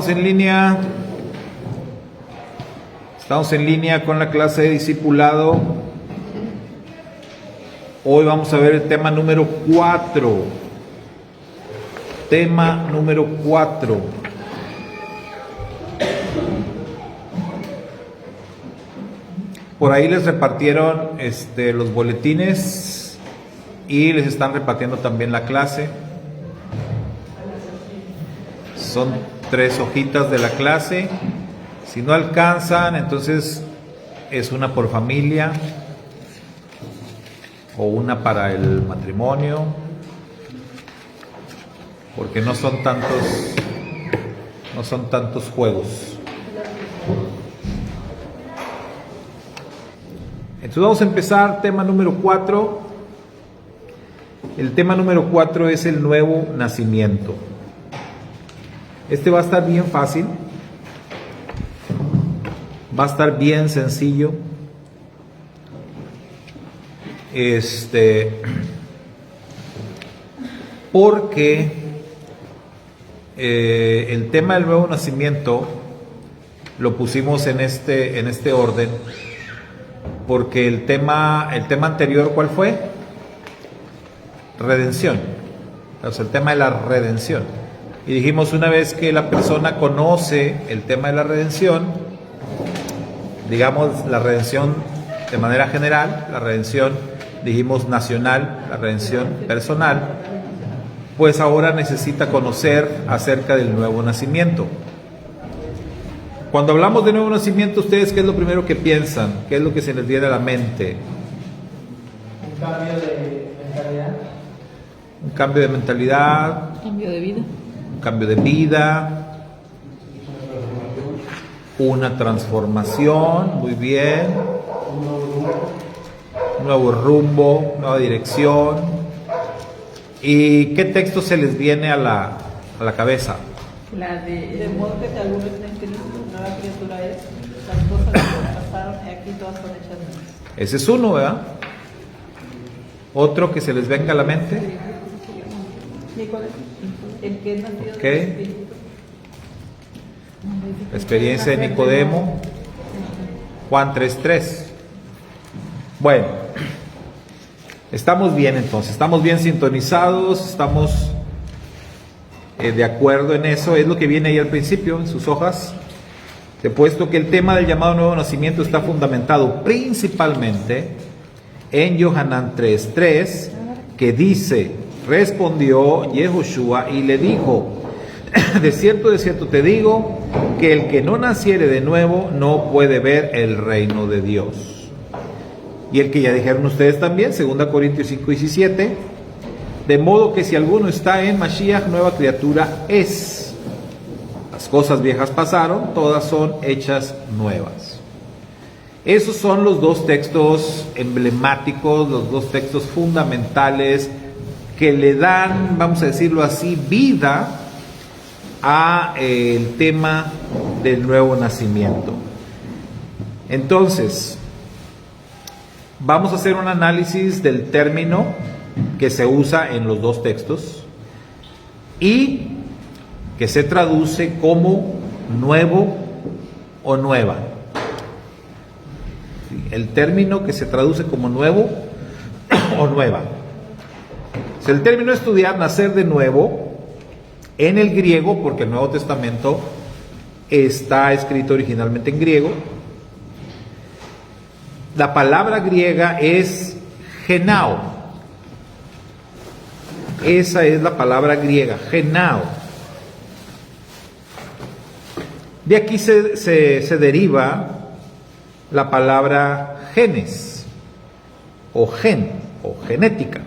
Estamos en línea. Estamos en línea con la clase de discipulado. Hoy vamos a ver el tema número 4. Tema número 4. Por ahí les repartieron los boletines y les están repartiendo también la clase. Son 3 hojitas de la clase. Si no alcanzan, entonces es una por familia o una para el matrimonio, porque no son tantos juegos. Entonces vamos a empezar, tema número 4. El tema número 4 es el nuevo nacimiento. Este va a estar bien fácil, va a estar bien sencillo. Porque el tema del nuevo nacimiento lo pusimos en este orden, porque el tema anterior, ¿cuál fue? Redención. O sea, el tema de la redención. Y dijimos, una vez que la persona conoce el tema de la redención, digamos la redención de manera general, la redención, dijimos, nacional, la redención personal, pues ahora necesita conocer acerca del nuevo nacimiento. Cuando hablamos de nuevo nacimiento, ¿ustedes qué es lo primero que piensan? ¿Qué es lo que se les viene a la mente? Un cambio de mentalidad. Un cambio de mentalidad. Cambio de vida. Un cambio de vida. Una transformación, muy bien. Un nuevo rumbo, nueva dirección. ¿Y qué texto se les viene a la cabeza? La de modo que alguno está en Cristo, nueva criatura es, las cosas que pasaron, aquí todas son hechas nuevas. Ese es uno, ¿verdad? Otro que se les venga a la mente. El que es nacido Ok. del Espíritu. La experiencia de Nicodemo. Juan 3:3. Bueno, estamos bien entonces, estamos bien sintonizados, estamos de acuerdo en eso. Es lo que viene ahí al principio, en sus hojas. He puesto que el tema del llamado nuevo nacimiento está fundamentado principalmente en Yohanan 3:3, que dice: respondió Yehoshua y le dijo, de cierto te digo, que el que no naciere de nuevo no puede ver el reino de Dios. Y el que ya dijeron ustedes también, 2 Corintios 5:17, de modo que si alguno está en Mashiach, nueva criatura es. Las cosas viejas pasaron, todas son hechas nuevas. Esos son los 2 textos emblemáticos, los 2 textos fundamentales que le dan, vamos a decirlo así, vida a el tema del nuevo nacimiento. Entonces, vamos a hacer un análisis del término que se usa en los 2 textos y que se traduce como nuevo o nueva. El término que se traduce como nuevo o nueva. El término estudiar, nacer de nuevo, en el griego, porque el Nuevo Testamento está escrito originalmente en griego. La palabra griega es genao. Esa es la palabra griega, genao. De aquí se deriva la palabra genes, o gen, o genética.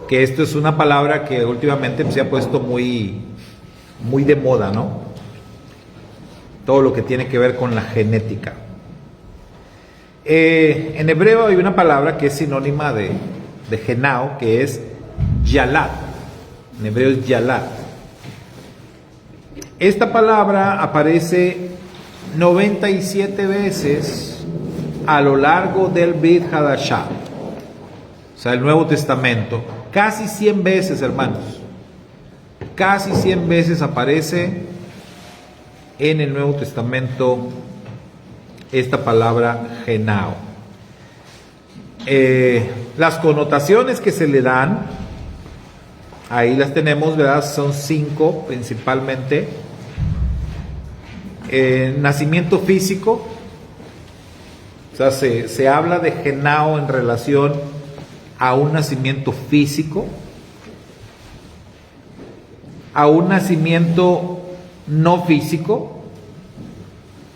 Que esto es una palabra que últimamente se ha puesto muy de moda, ¿no? Todo lo que tiene que ver con la genética. En hebreo hay una palabra que es sinónima de genao, que es yalat. En hebreo es yalat. Esta palabra aparece 97 veces a lo largo del Brit Hadashah, o sea, el Nuevo Testamento. Casi 100 veces, hermanos. Casi 100 veces aparece en el Nuevo Testamento esta palabra genao. Las connotaciones que se le dan, ahí las tenemos, ¿verdad? Son 5 principalmente. Nacimiento físico, o sea, se habla de genao en relación a un nacimiento físico, a un nacimiento no físico,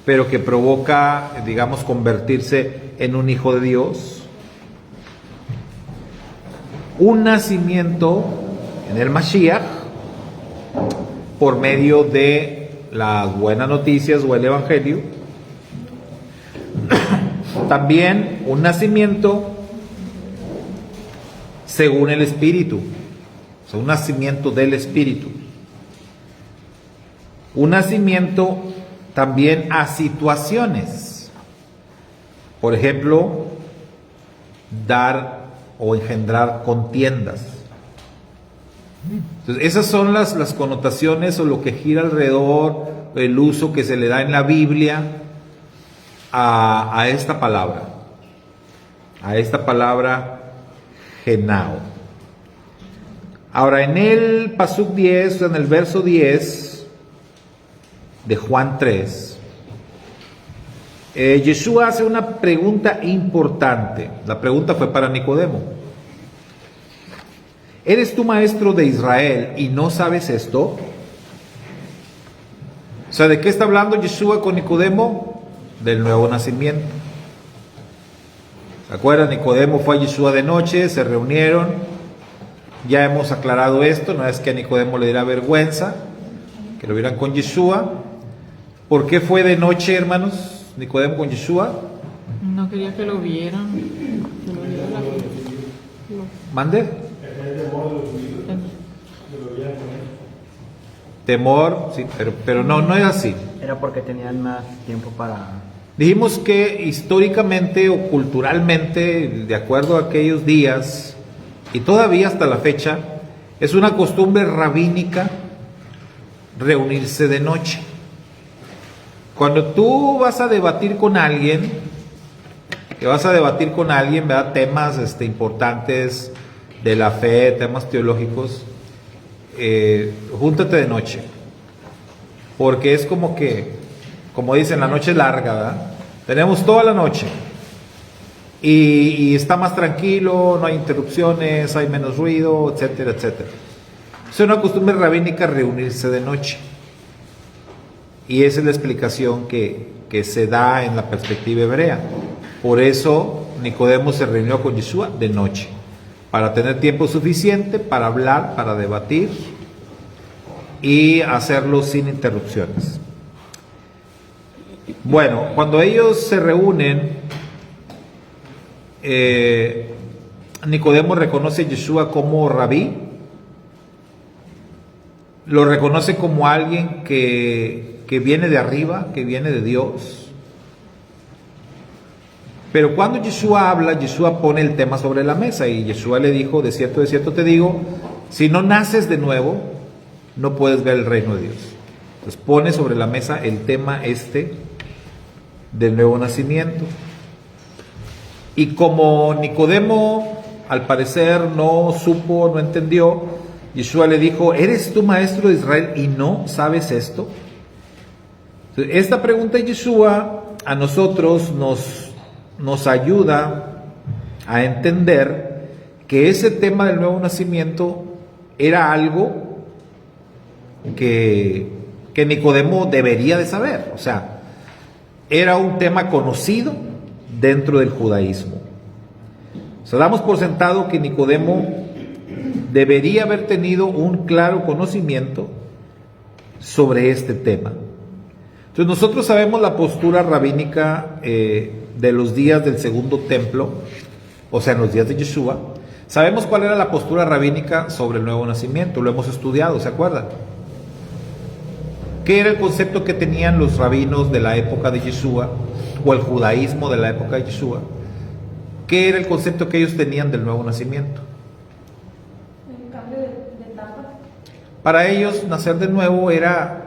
pero que provoca, digamos, convertirse en un hijo de Dios. Un nacimiento en el Mashiach por medio de las buenas noticias o el Evangelio. También un nacimiento según el Espíritu, o sea, un nacimiento del Espíritu. Un nacimiento también a situaciones. Por ejemplo, dar o engendrar contiendas. Entonces, esas son las connotaciones o lo que gira alrededor, el uso que se le da en la Biblia a esta palabra genao. Ahora, en el pasuk 10, en el verso 10 de Juan 3, Yeshua hace una pregunta importante. La pregunta fue para Nicodemo. ¿Eres tú maestro de Israel y no sabes esto? O sea, ¿de qué está hablando Yeshua con Nicodemo? Del nuevo nacimiento. ¿Se acuerdan? Nicodemo fue a Yeshua de noche, se reunieron. Ya hemos aclarado esto, no es que a Nicodemo le diera vergüenza que lo vieran con Yeshua. ¿Por qué fue de noche, hermanos? Nicodemo con Yeshua. No quería que lo vieran. Que lo vieran ¿Mande? Temor, sí, pero no es así. Era porque tenían más tiempo para... Dijimos que históricamente o culturalmente, de acuerdo a aquellos días, y todavía hasta la fecha, es una costumbre rabínica reunirse de noche. Cuando tú vas a debatir con alguien, ¿verdad? Temas importantes de la fe, temas teológicos, júntate de noche, porque es como dicen, la noche es larga, ¿verdad? Tenemos toda la noche y está más tranquilo, no hay interrupciones, hay menos ruido, etcétera, etcétera. Es una costumbre rabínica reunirse de noche, y esa es la explicación que se da en la perspectiva hebrea. Por eso Nicodemo se reunió con Yeshua de noche, para tener tiempo suficiente para hablar, para debatir y hacerlo sin interrupciones. Bueno, cuando ellos se reúnen, Nicodemo reconoce a Yeshua como rabí, lo reconoce como alguien que viene de arriba, que viene de Dios. Pero cuando Yeshua habla, Yeshua pone el tema sobre la mesa, y Yeshua le dijo: de cierto te digo, si no naces de nuevo, no puedes ver el reino de Dios. Entonces pone sobre la mesa el tema del nuevo nacimiento. Y como Nicodemo al parecer no supo, no entendió, Yeshua le dijo: ¿eres tú maestro de Israel y no sabes esto? Entonces, esta pregunta de Yeshua a nosotros nos ayuda a entender que ese tema del nuevo nacimiento era algo que Nicodemo debería de saber. O sea, era un tema conocido dentro del judaísmo. O sea, damos por sentado que Nicodemo debería haber tenido un claro conocimiento sobre este tema. Entonces, nosotros sabemos la postura rabínica de los días del segundo templo, o sea, en los días de Yeshua. Sabemos cuál era la postura rabínica sobre el nuevo nacimiento, lo hemos estudiado, ¿se acuerdan? ¿Qué era el concepto que tenían los rabinos de la época de Yeshua, o el judaísmo de la época de Yeshua? ¿Qué era el concepto que ellos tenían del nuevo nacimiento? El cambio de etapa. Para ellos, nacer de nuevo era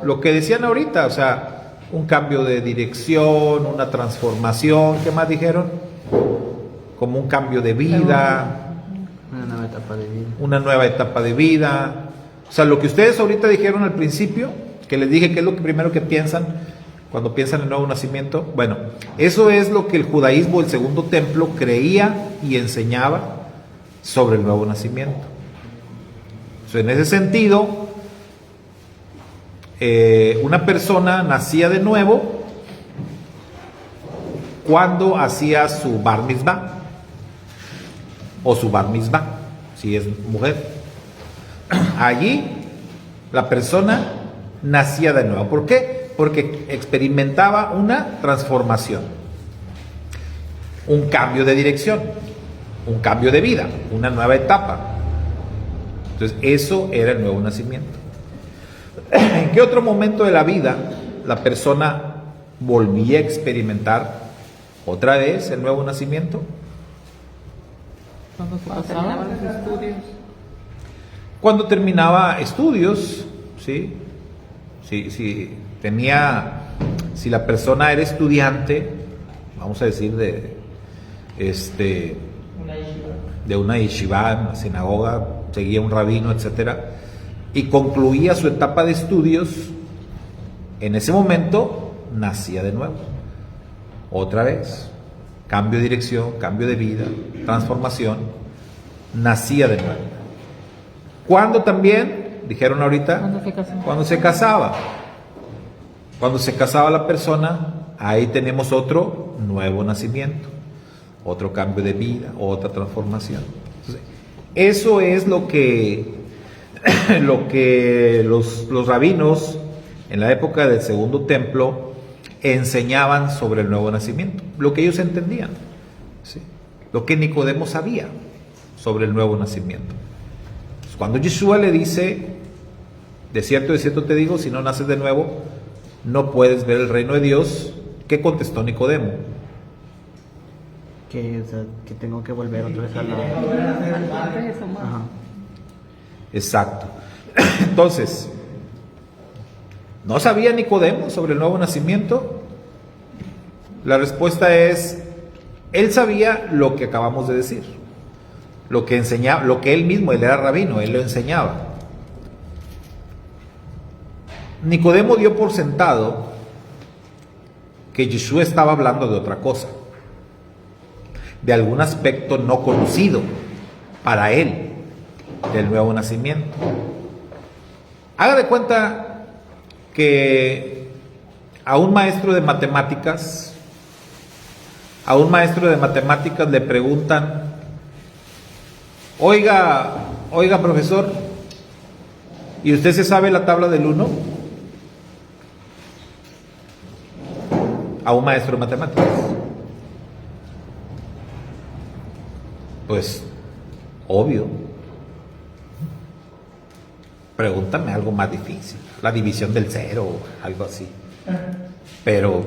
lo que decían ahorita, o sea, un cambio de dirección, una transformación, ¿qué más dijeron? Como un cambio de vida, Una nueva etapa de vida. una nueva etapa de vida. O sea, lo que ustedes ahorita dijeron al principio, que les dije que es lo primero que piensan cuando piensan en el nuevo nacimiento, bueno, eso es lo que el judaísmo, el segundo templo, creía y enseñaba sobre el nuevo nacimiento. O sea, en ese sentido, una persona nacía de nuevo cuando hacía su bar mitzvah o su bar mitzvah, si es mujer. Allí la persona nacía de nuevo. ¿Por qué? Porque experimentaba una transformación, un cambio de dirección, un cambio de vida, una nueva etapa. Entonces, eso era el nuevo nacimiento. ¿En qué otro momento de la vida la persona volvía a experimentar otra vez el nuevo nacimiento? Cuando se pasaban los estudios. Cuando terminaba estudios, ¿sí? Si la persona era estudiante, vamos a decir de una yeshiva, una sinagoga, seguía un rabino, etcétera, y concluía su etapa de estudios, en ese momento nacía de nuevo, otra vez, cambio de dirección, cambio de vida, transformación, nacía de nuevo. ¿Cuándo también? Dijeron ahorita, cuando se casaba. Cuando se casaba la persona, ahí tenemos otro nuevo nacimiento, otro cambio de vida, otra transformación. Entonces, eso es lo que los rabinos en la época del segundo templo enseñaban sobre el nuevo nacimiento, lo que ellos entendían, ¿sí? Lo que Nicodemo sabía sobre el nuevo nacimiento. Pues cuando Yeshua le dice, de cierto te digo, si no naces de nuevo, no puedes ver el reino de Dios, ¿qué contestó Nicodemo? Que tengo que volver otra vez a la... Ajá. Exacto. Entonces, ¿no sabía Nicodemo sobre el nuevo nacimiento? La respuesta es, él sabía lo que acabamos de decir, lo que enseñaba, lo que él mismo, él era rabino, él lo enseñaba. Nicodemo dio por sentado que Yeshua estaba hablando de otra cosa, de algún aspecto no conocido para él del nuevo nacimiento. Haga de cuenta que a un maestro de matemáticas le preguntan, oiga profesor, ¿y usted se sabe la tabla del 1? A un maestro de matemáticas. Pues, obvio. Pregúntame algo más difícil, la división del 0 o algo así. Pero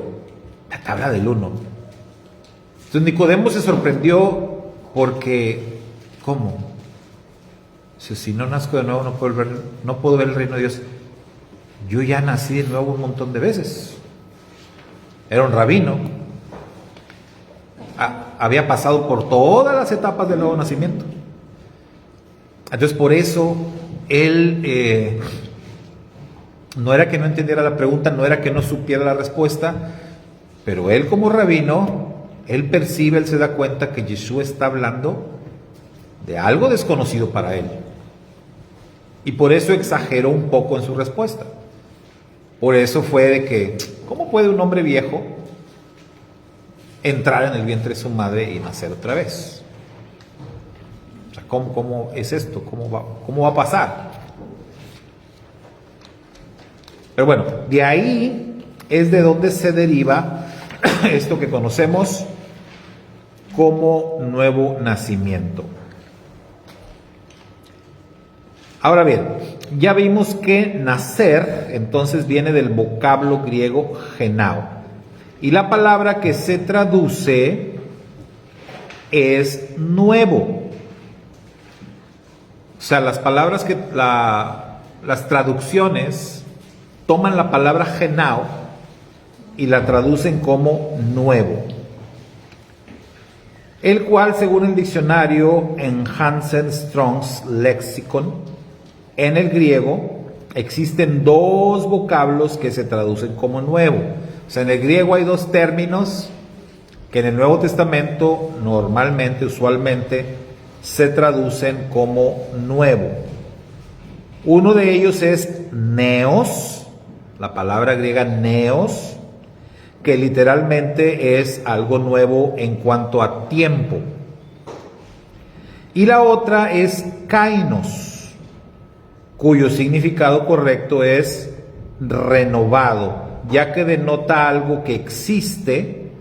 la tabla del 1. Entonces Nicodemo se sorprendió porque, ¿cómo? Si no nazco de nuevo no puedo ver el reino de Dios. Yo ya nací de nuevo un montón de veces. Era un rabino. Había pasado por todas las etapas del nuevo nacimiento. Entonces por eso él no era que no entendiera la pregunta, no era que no supiera la respuesta, pero él como rabino, él percibe, él se da cuenta que Yeshua está hablando de algo desconocido para él. Y por eso exageró un poco en su respuesta. Por eso fue de que, ¿cómo puede un hombre viejo entrar en el vientre de su madre y nacer otra vez? O sea, ¿cómo es esto? ¿Cómo va a pasar? Pero bueno, de ahí es de donde se deriva esto que conocemos como nuevo nacimiento. Ahora bien, ya vimos que nacer entonces viene del vocablo griego genao. Y la palabra que se traduce es nuevo. O sea, las palabras las traducciones toman la palabra genao y la traducen como nuevo, el cual, según el diccionario en Hansen Strong's Lexicon, en el griego existen dos vocablos que se traducen como nuevo. O sea, en el griego hay dos términos que en el Nuevo Testamento normalmente, usualmente, se traducen como nuevo. Uno de ellos es neos, la palabra griega neos, que literalmente es algo nuevo en cuanto a tiempo. Y la otra es kainos, cuyo significado correcto es renovado, ya que denota algo que existe,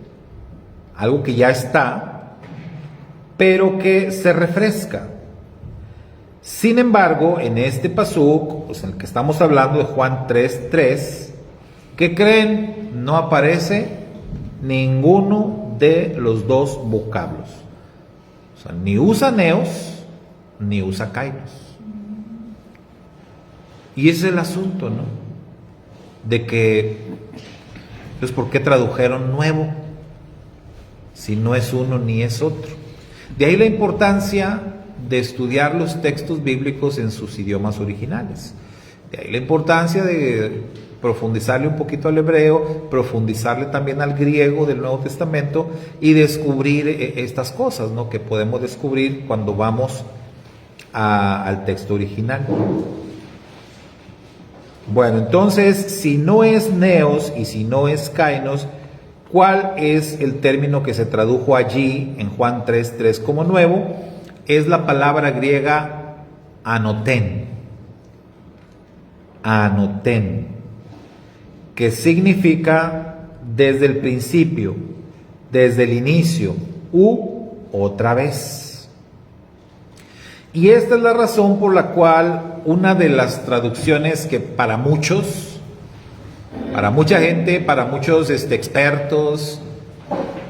algo que ya está, pero que se refresca. Sin embargo, en este pasuk, en el que estamos hablando de Juan 3:3, ¿qué creen? No aparece ninguno de los dos vocablos. O sea, ni usa neos, ni usa kainos. Y ese es el asunto, ¿no? De que, pues, ¿por qué tradujeron nuevo? Si no es uno ni es otro. De ahí la importancia de estudiar los textos bíblicos en sus idiomas originales. De ahí la importancia de profundizarle un poquito al hebreo, profundizarle también al griego del Nuevo Testamento y descubrir estas cosas, ¿no?, que podemos descubrir cuando vamos al texto original. Bueno, entonces, si no es neos y si no es kainos, ¿cuál es el término que se tradujo allí en Juan 3:3 como nuevo? Es la palabra griega anoten. Anoten, que significa desde el principio, desde el inicio, otra vez. Y esta es la razón por la cual una de las traducciones que para muchos, para mucha gente, para muchos expertos,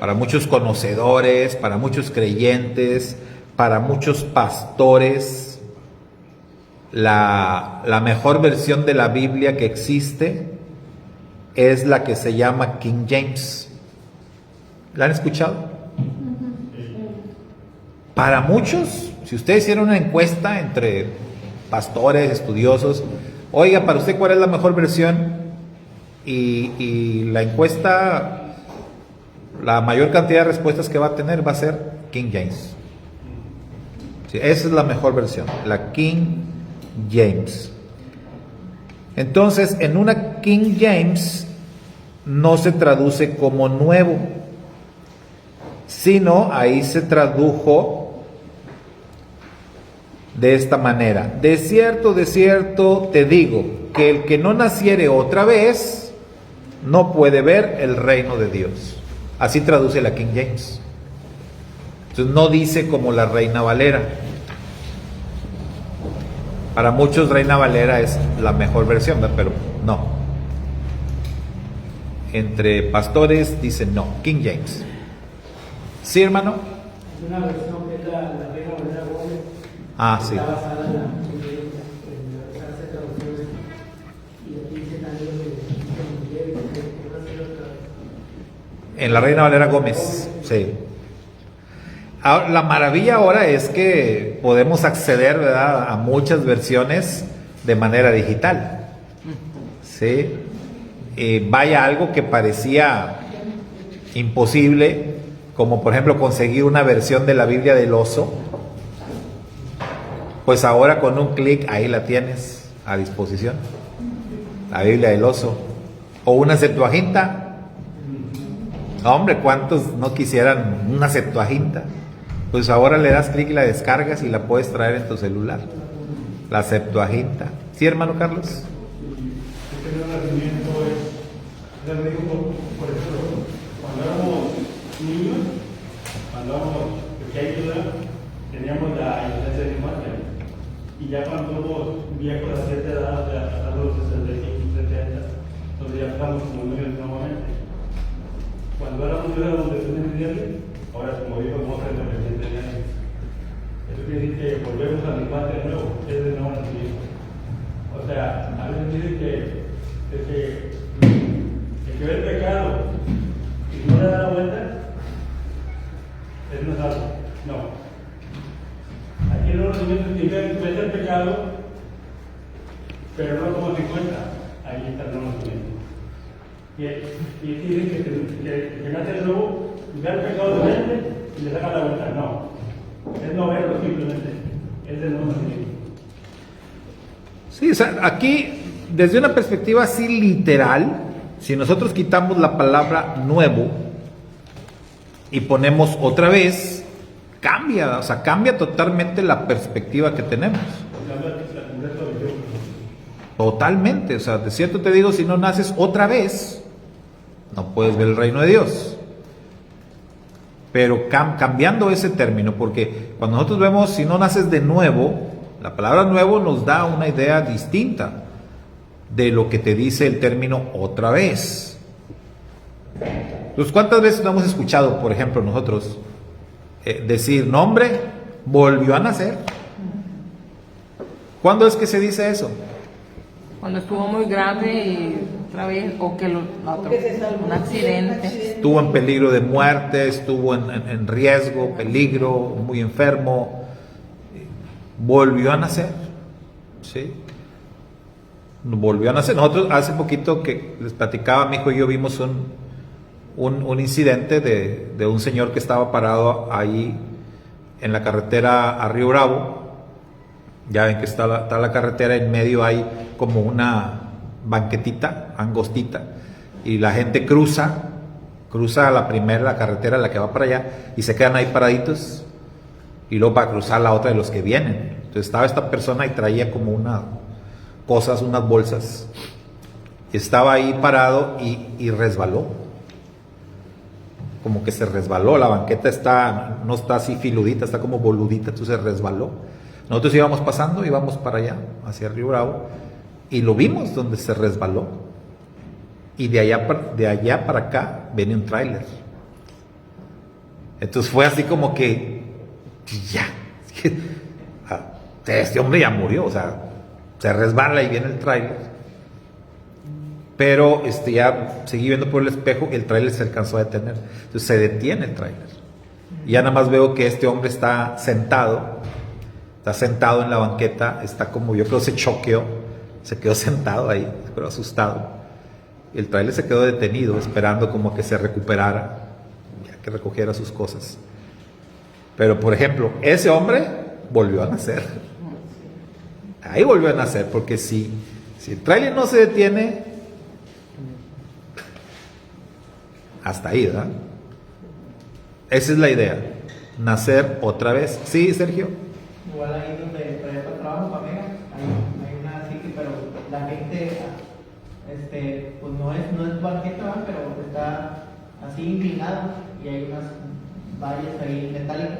para muchos conocedores, para muchos creyentes, para muchos pastores, la mejor versión de la Biblia que existe es la que se llama King James. ¿La han escuchado? Para muchos, si ustedes hicieron una encuesta entre pastores, estudiosos, oiga, para usted, ¿cuál es la mejor versión? Y la encuesta, la mayor cantidad de respuestas que va a tener va a ser King James. Sí, esa es la mejor versión, la King James. Entonces, en una King James no se traduce como nuevo, sino ahí se tradujo de esta manera: de cierto te digo, que el que no naciere otra vez no puede ver el reino de Dios. Así traduce la King James. Entonces no dice como la Reina Valera. Para muchos Reina Valera es la mejor versión, ¿verdad? Pero no. Entre pastores dicen no, King James. ¿Sí, hermano? Es una versión que es la Reina Valera Gómez. Ah, sí. Está basada en la traducciones. Y aquí dice también en la Reina Valera Gómez, sí. Ahora, la maravilla ahora es que podemos acceder, ¿verdad?, a muchas versiones de manera digital. ¿Sí? Vaya, algo que parecía imposible, como por ejemplo conseguir una versión de la Biblia del oso, pues ahora con un clic ahí la tienes a disposición, la Biblia del oso, o una Septuaginta. Hombre, ¿cuántos no quisieran una Septuaginta? Pues ahora le das clic y la descargas y la puedes traer en tu celular, la Septuaginta. ¿Sí, hermano Carlos? Este nacimiento es, ya lo digo, por ejemplo, cuando éramos niños, cuando éramos pequeños, teníamos la inocencia de imagen. Y ya cuando somos viejos a cierta edad, ya pasando los 65, 70, entonces ya estamos como niños nuevamente. Cuando éramos de estudiantes, ahora como digo, vamos a tener 20 años. Eso quiere decir que volvemos a la infancia de nuevo, es de nuevo nacimiento. O sea, a veces dicen que el que ve el pecado y no le da la vuelta, él no es salvo. No. Aquí el nuevo nacimiento significa que ve el pecado, pero no como 50. Ahí está el nuevo nacimiento. Y aquí dice que nace de nuevo, ve el pecado de mente y le saca la vuelta. No. Es no verlo simplemente. Es el nuevo nacimiento. Sí, o sea, aquí, desde una perspectiva así literal, si nosotros quitamos la palabra nuevo y ponemos otra vez, cambia, o sea, cambia totalmente la perspectiva que tenemos. Totalmente, o sea, de cierto te digo, si no naces otra vez, no puedes ver el reino de Dios. Pero cambiando ese término, porque cuando nosotros vemos si no naces de nuevo, la palabra nuevo nos da una idea distinta de lo que te dice el término otra vez. Entonces, ¿cuántas veces no hemos escuchado, por ejemplo, nosotros decir, no hombre, volvió a nacer? ¿Cuándo es que se dice eso? Cuando estuvo muy grave y otra vez, o que se salvó. un accidente. Estuvo en peligro de muerte, estuvo en riesgo, peligro, muy enfermo, volvió a nacer, ¿sí? Volvió a nacer. Nosotros hace poquito que les platicaba, mi hijo y yo vimos un incidente de un señor que estaba parado ahí en la carretera a Río Bravo. Ya ven que está la carretera, en medio hay como una banquetita angostita y la gente cruza la carretera, la que va para allá, y se quedan ahí paraditos y luego para cruzar la otra de los que vienen. Entonces estaba esta persona y traía como unas bolsas, y estaba ahí parado y resbaló, como que se resbaló. La banqueta no está así filudita, está como boludita, entonces resbaló. Nosotros íbamos pasando, íbamos para allá, hacia Río Bravo, y lo vimos donde se resbaló. Y de allá para acá viene un tráiler. Entonces fue así como que, ya, este hombre ya murió, o sea, se resbala y viene el tráiler. Pero ya seguí viendo por el espejo y el tráiler se alcanzó a detener. Entonces se detiene el tráiler. Y ya nada más veo que este hombre está sentado en la banqueta, está como, yo creo se choqueó, se quedó sentado ahí, pero asustado. Y el tráiler se quedó detenido, esperando como que se recuperara, ya que recogiera sus cosas. Pero por ejemplo, ese hombre volvió a nacer. Ahí volvió a nacer, porque si el tráiler no se detiene, hasta ahí, ¿verdad? Esa es la idea, nacer otra vez. ¿Sí, Sergio? Igual ahí donde traía para trabajo, para Mega, hay una psique, pero la gente, pues no es banqueta, ¿verdad? Pero está así inclinado y hay unas vallas ahí metálicas,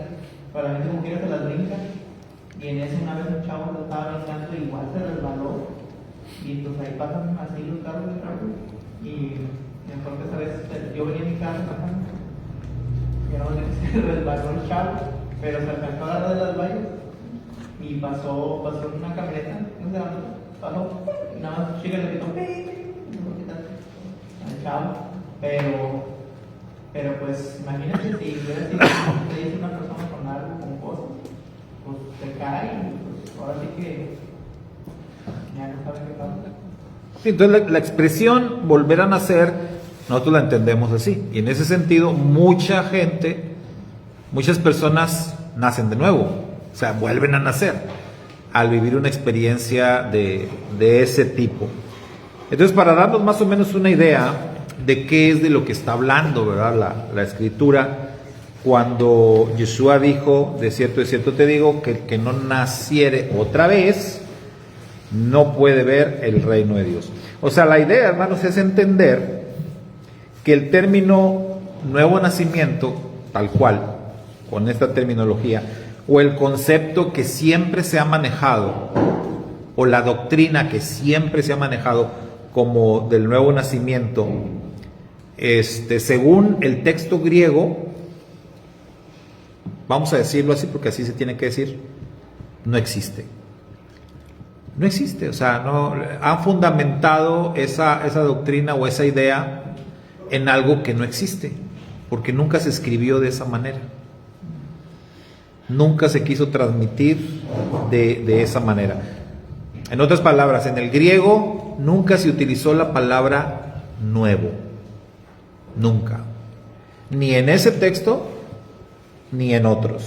para la gente como quiera se las brinca. Y en ese una vez un chavo lo estaba brincando, igual se resbaló, y entonces ahí pasan así los carros de tráfico. Y mejor que esa vez yo venía en mi carro bajando, y ahora se resbaló el chavo, pero se alcanzó a agarrar de las vallas. Y pasó una camioneta, no sé, pasó, y nada más chica le gritó, al chavo, pero pues imagínate si hubiera sido te dice una persona con algo, con cosas, pues se cae y pues ahora sí que ya no sabe qué pasa. Sí, entonces la expresión volver a nacer, nosotros la entendemos así, y en ese sentido muchas personas nacen de nuevo. O sea, vuelven a nacer al vivir una experiencia de ese tipo. Entonces, para darnos más o menos una idea de qué es de lo que está hablando, ¿verdad? La Escritura, cuando Yeshua dijo, de cierto te digo, que el que no naciere otra vez, no puede ver el reino de Dios. O sea, la idea, hermanos, es entender que el término nuevo nacimiento, tal cual, con esta terminología, o el concepto que siempre se ha manejado, o la doctrina que siempre se ha manejado como del nuevo nacimiento, según el texto griego, vamos a decirlo así porque así se tiene que decir, no existe. No existe, o sea, no han fundamentado esa doctrina o esa idea en algo que no existe, porque nunca se escribió de esa manera. Nunca se quiso transmitir de esa manera. En otras palabras, en el griego nunca se utilizó la palabra nuevo. Nunca. Ni en ese texto, ni en otros.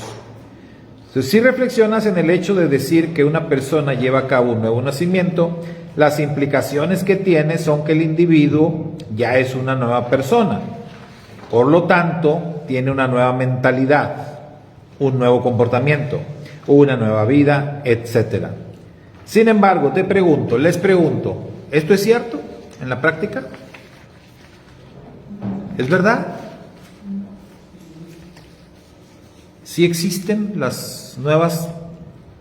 Entonces, si reflexionas en el hecho de decir que una persona lleva a cabo un nuevo nacimiento, las implicaciones que tiene son que el individuo ya es una nueva persona. Por lo tanto, tiene una nueva mentalidad, un nuevo comportamiento, una nueva vida, etc. Sin embargo, les pregunto, ¿esto es cierto en la práctica? ¿Es verdad? ¿Sí existen las nuevas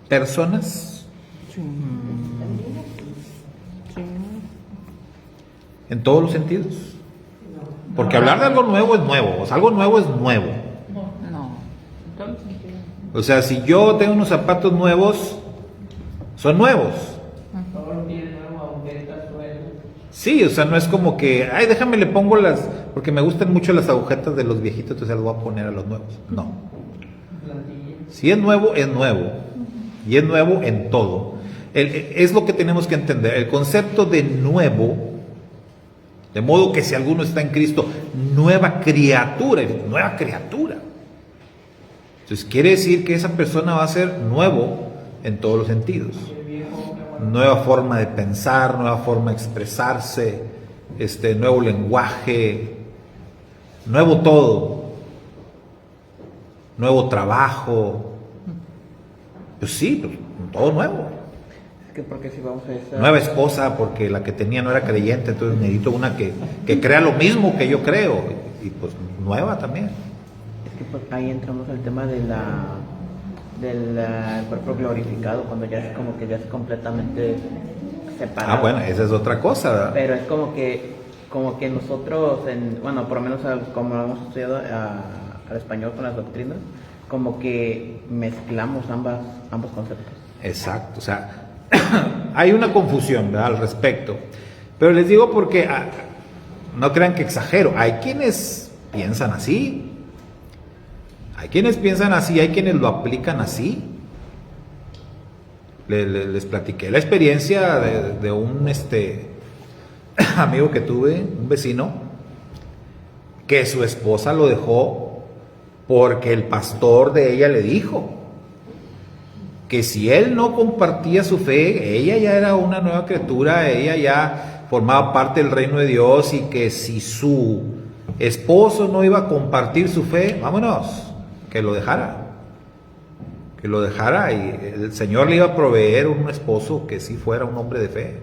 personas? Sí. Sí. ¿En todos los sentidos? Porque hablar de algo nuevo es nuevo, o sea, algo nuevo es nuevo. No. En todos los sentidos. O sea, si yo tengo unos zapatos nuevos, son nuevos. Todo lo tiene nuevo, agujetas, suelo. Sí, o sea, no es como que, ay, déjame le pongo porque me gustan mucho las agujetas de los viejitos, entonces las voy a poner a los nuevos. No. Plantilla. Si es nuevo, es nuevo. Y es nuevo en todo. Es lo que tenemos que entender. El concepto de nuevo, de modo que si alguno está en Cristo, nueva criatura. Entonces quiere decir que esa persona va a ser nuevo en todos los sentidos. Nueva forma de pensar, nueva forma de expresarse, nuevo lenguaje, nuevo todo, nuevo trabajo. Pues sí, pues, todo nuevo. Es que porque si vamos a esa... Nueva esposa, porque la que tenía no era creyente, entonces necesito una que crea lo mismo que yo creo, y pues nueva también. Es que pues, ahí entramos al tema del cuerpo glorificado, cuando ya es como que ya es completamente separado. Bueno, esa es otra cosa, ¿verdad? Pero es como que nosotros, bueno, por lo menos como hemos estudiado al español con las doctrinas, como que mezclamos ambos conceptos. Exacto, o sea, hay una confusión, ¿verdad?, al respecto. Pero les digo porque no crean que exagero. Hay quienes piensan así. Hay quienes piensan así, hay quienes lo aplican así. Les platiqué la experiencia de un amigo que tuve, un vecino, que su esposa lo dejó porque el pastor de ella le dijo que si él no compartía su fe, ella ya era una nueva criatura, ella ya formaba parte del reino de Dios, y que si su esposo no iba a compartir su fe, vámonos, que lo dejara, y el Señor le iba a proveer un esposo que sí fuera un hombre de fe.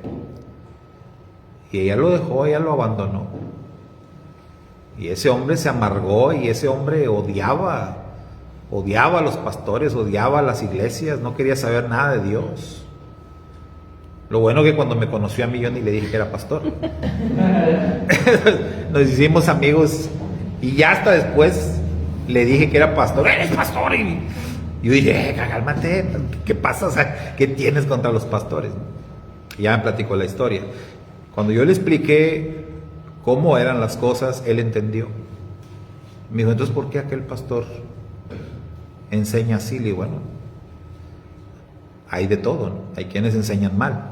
Y ella lo dejó, ella lo abandonó. Y ese hombre se amargó, y ese hombre odiaba a los pastores, odiaba a las iglesias, no quería saber nada de Dios. Lo bueno que cuando me conoció a mí, yo ni le dije que era pastor. Nos hicimos amigos, y ya hasta después le dije que era pastor. ¡Eres pastor! Y yo dije, cálmate, ¿qué pasa? O sea, ¿qué tienes contra los pastores? Y ya me platicó la historia. Cuando yo le expliqué cómo eran las cosas, él entendió. Me dijo, entonces, ¿por qué aquel pastor enseña así? Le digo, bueno, hay de todo, ¿no? Hay quienes enseñan mal.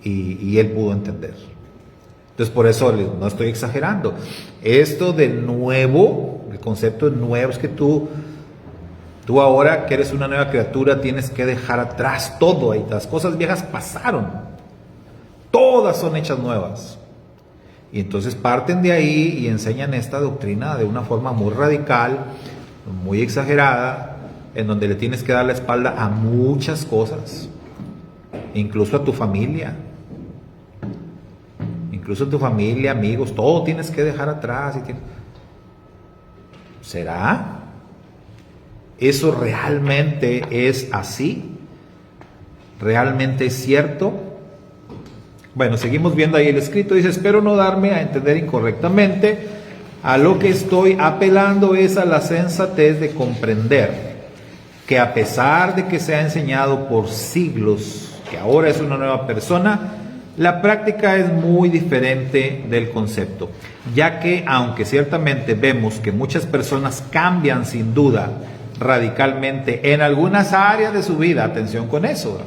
Y él pudo entender. Entonces, por eso no estoy exagerando. Esto de nuevo, el concepto de nuevo, es que tú ahora que eres una nueva criatura tienes que dejar atrás todo. Y las cosas viejas pasaron. Todas son hechas nuevas. Y entonces parten de ahí y enseñan esta doctrina de una forma muy radical, muy exagerada, en donde le tienes que dar la espalda a muchas cosas, incluso a tu familia. Incluso tu familia, amigos, todo tienes que dejar atrás. ¿Será? ¿Eso realmente es así? ¿Realmente es cierto? Bueno, seguimos viendo ahí el escrito. Dice, espero no darme a entender incorrectamente. A lo que estoy apelando es a la sensatez de comprender que a pesar de que se ha enseñado por siglos que ahora es una nueva persona, la práctica es muy diferente del concepto, ya que aunque ciertamente vemos que muchas personas cambian sin duda radicalmente en algunas áreas de su vida, atención con eso,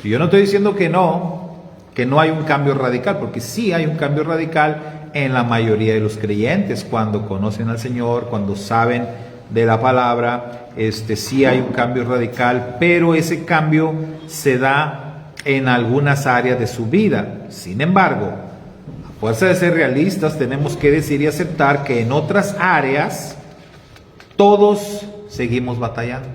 y yo no estoy diciendo que no hay un cambio radical, porque sí hay un cambio radical en la mayoría de los creyentes cuando conocen al Señor, cuando saben de la palabra, sí hay un cambio radical, pero ese cambio se da en algunas áreas de su vida. Sin embargo, a fuerza de ser realistas, tenemos que decir y aceptar que en otras áreas todos seguimos batallando,